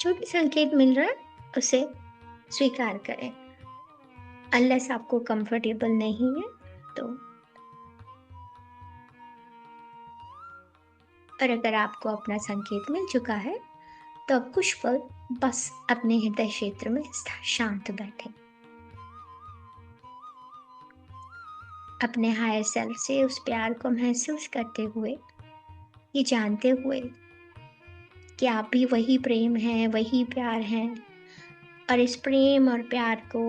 जो भी संकेत मिल रहा है उसे स्वीकार करें। अनलेस आपको कंफर्टेबल नहीं है तो, और अगर आपको अपना संकेत मिल चुका है तो अब कुछ पल बस अपने हृदय क्षेत्र में शांत बैठे। अपने हायर सेल्फ से उस प्यार को महसूस करते हुए, ये जानते हुए कि आप भी वही प्रेम है, वही प्यार है, और इस प्रेम और प्यार को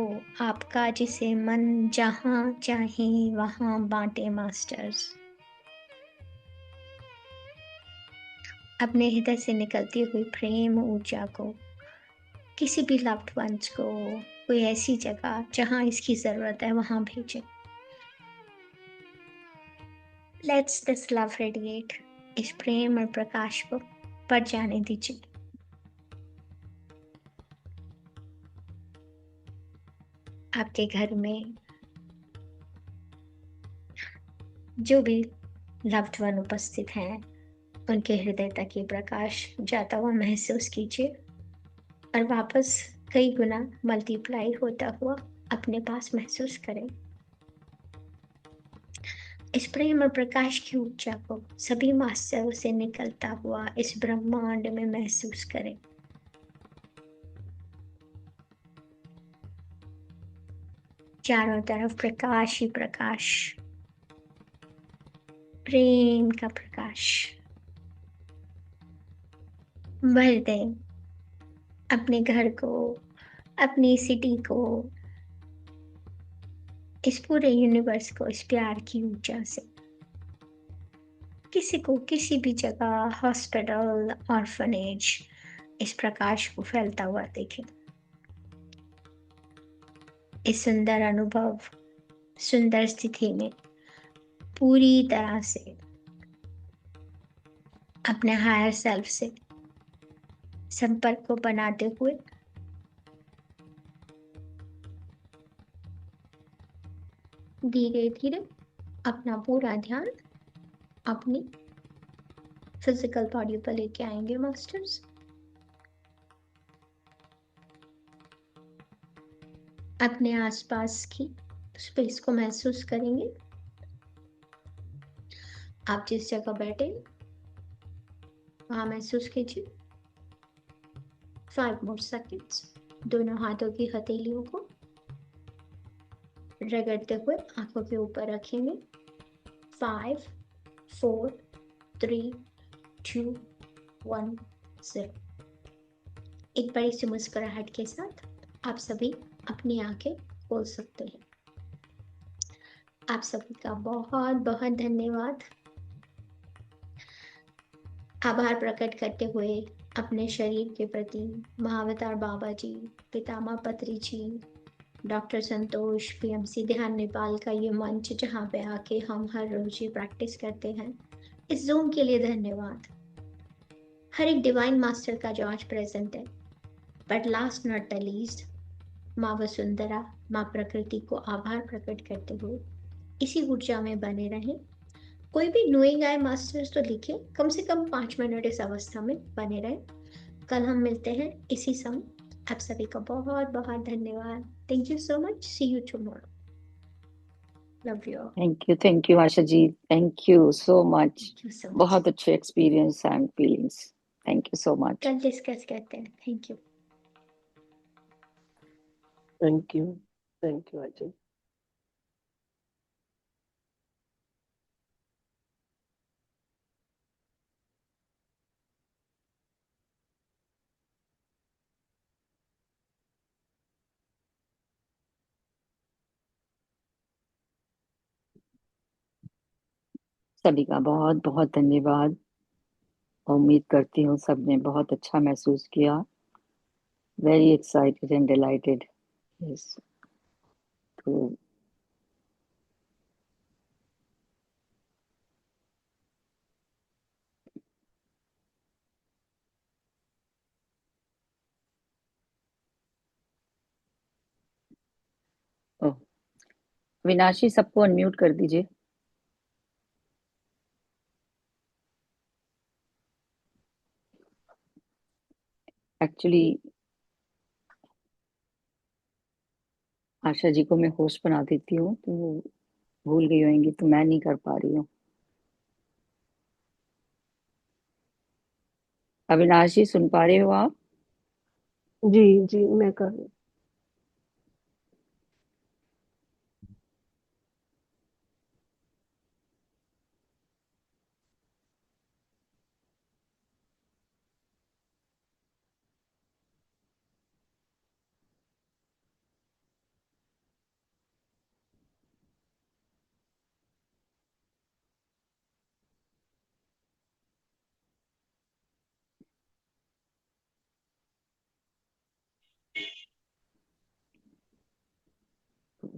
आपका जिसे मन जहां चाहे वहां बांटे मास्टर्स। अपने हृदय से निकलती हुई प्रेम ऊर्जा को किसी भी लव्ड वंस को, कोई ऐसी जगह जहां इसकी जरूरत है वहां भेजें। Let's this love radiate. इस प्रेम और प्रकाश को बढ़ जाने दीजिए। आपके घर में जो भी लव्ड वन उपस्थित हैं, उनके हृदय तक ये प्रकाश जाता हुआ महसूस कीजिए और वापस कई गुना मल्टीप्लाई होता हुआ अपने पास महसूस करें। इस प्रेम और प्रकाश की ऊर्जा को सभी मास्टरों से निकलता हुआ इस ब्रह्मांड में महसूस करें। चारों तरफ प्रकाश ही प्रकाश, प्रेम का प्रकाश भर दें अपने घर को, अपनी सिटी को, इस पूरे यूनिवर्स को इस प्यार की ऊर्जा से। किसी को किसी भी जगह, हॉस्पिटल, ऑर्फनेज, इस प्रकाश को फैलता हुआ देखें। इस सुंदर अनुभव, सुंदर स्थिति में पूरी तरह से अपने हायर सेल्फ से संपर्क को बनाते हुए धीरे धीरे अपना पूरा ध्यान अपनी फिजिकल बॉडी पर लेके आएंगे मास्टर्स। अपने आसपास की स्पेस को महसूस करेंगे। आप जिस जगह बैठे वहां महसूस कीजिए। 5 more seconds। दोनों हाथों की हथेलियों को रगड़ते हुए आंखों के ऊपर रखेंगे। 5, 4, 3, 2, 1, 0। एक बड़ी सी मुस्कुराहट के साथ आप सभी अपनी आंखें खोल सकते हैं। आप सभी का बहुत बहुत धन्यवाद। आभार प्रकट करते हुए अपने शरीर के प्रति महाअवतार बाबा जी, पितामह पत्री जी, डॉक्टर संतोष, पीएमसी ध्यान नेपाल का ये मंच जहाँ पे आके हम हर रोज ये प्रैक्टिस करते हैं, इस जूम के लिए धन्यवाद। हर एक डिवाइन मास्टर का जो आज प्रेजेंट है, but last not the least, माँ वसुंधरा, माँ प्रकृति को आभार प्रकट करते हुए इसी ऊर्जा में बने रहें। कोई भी नोइंग आए मास्टर्स तो लिखे, कम से कम 5 मिनट इस अवस्था में बने रहे। कल हम मिलते हैं इसी समय। आप सभी का बहुत बहुत धन्यवाद। Thank you so much. See you tomorrow. Love you all. Thank you Asha ji, thank you so much. Thank you so much. बहुत अच्छे experience and feelings. Thank you so much. कल डिस्कस करते हैं। Thank you. Thank you. Thank you Ajay. सभी का बहुत बहुत धन्यवाद। उम्मीद करती हूँ सबने बहुत अच्छा महसूस किया। Very excited and dilated. Yes, तो विनाशी सबको अनम्यूट कर दीजिए। एक्चुअली आशा जी को मैं होस्ट बना देती हूँ, तो वो भूल गई होंगी, तो मैं नहीं कर पा रही हूँ। अविनाश जी सुन पा रहे हो आप? जी जी, मैं कर रही हूँ।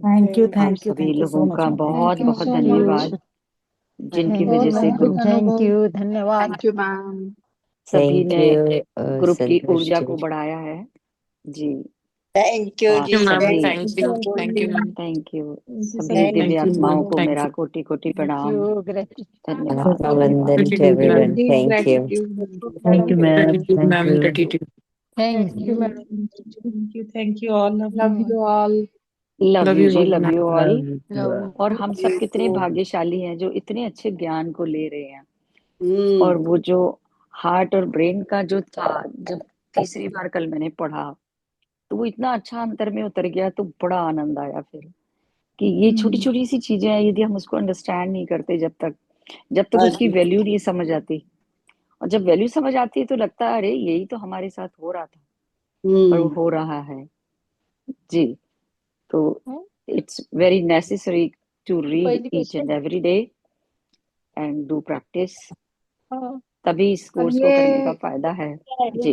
आप सभी थैंक यू सो लोगों मच का मैम। बहुत थैंक यू बहुत सो मच। धन्यवाद, जिनकी थैंक वजह यू से बहुत ग्रुप बहुत मैम। अनुभव। धन्यवाद। Thank you ma'am. सभी थैंक ने यू ग्रुप की ऊर्जा संतोष को जी। बढ़ाया है जी। थैंक यू आप जी, मैम, सभी thank thank you you, for thank you बोलिंग। Ma'am, thank you. Thank you सभी सो थैंक दिव्य मच। यू आत्माओं मैम, को थैंक मेरा यू। कोटि कोटि थैंक प्रणाम, यू, ग्रेट। धन्यवाद। अभिनंदन to Our everyone, gratitude, deep thank you. gratitude. Thank you ma'am, gratitude thank ma'am, you. Gratitude. Thank Thank you you. Ma'am. Thank you all. Love you all. Love love you you जी, all love ma'am. You all. Love you. और हम सब कितने भाग्यशाली हैं जो इतने अच्छे ज्ञान को ले रहे हैं। और हम्म। वो जो हार्ट और ब्रेन का जो था, जब तीसरी बार कल मैंने पढ़ा, तो वो इतना अच्छा अंतर में उतर गया, तो बड़ा आनंद आया फिर कि ये छोटी छोटी सी चीजें हैं, यदि हम उसको अंडरस्टैंड नहीं करते, जब तक हाँ उसकी जी। वैल्यू नहीं समझ आती, और जब वैल्यू समझ आती है तो लगता है अरे यही तो हमारे साथ हो रहा था, और वो हम्म। हो रहा है जी। तो it's very necessary to read पहिली each and question. Every day and do practice, हाँ तभी इस और कोर्स को करने का ये फायदा है जी।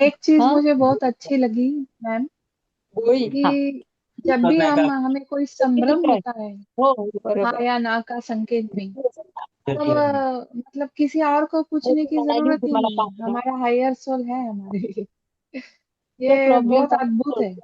एक चीज हाँ मुझे बहुत अच्छी लगी मैम, वही। हाँ कि जब भी हमें कोई संभ्रम होता है, हो हाँ बरोबर. या ना का संकेत में, तब मतलब किसी और को पूछने की जरूरत ही मला नहीं है, पाठवलं. हमारा हायर सोल है हमारे लिए। तो ये प्रॉब्लेम बहुत अद्भुत है।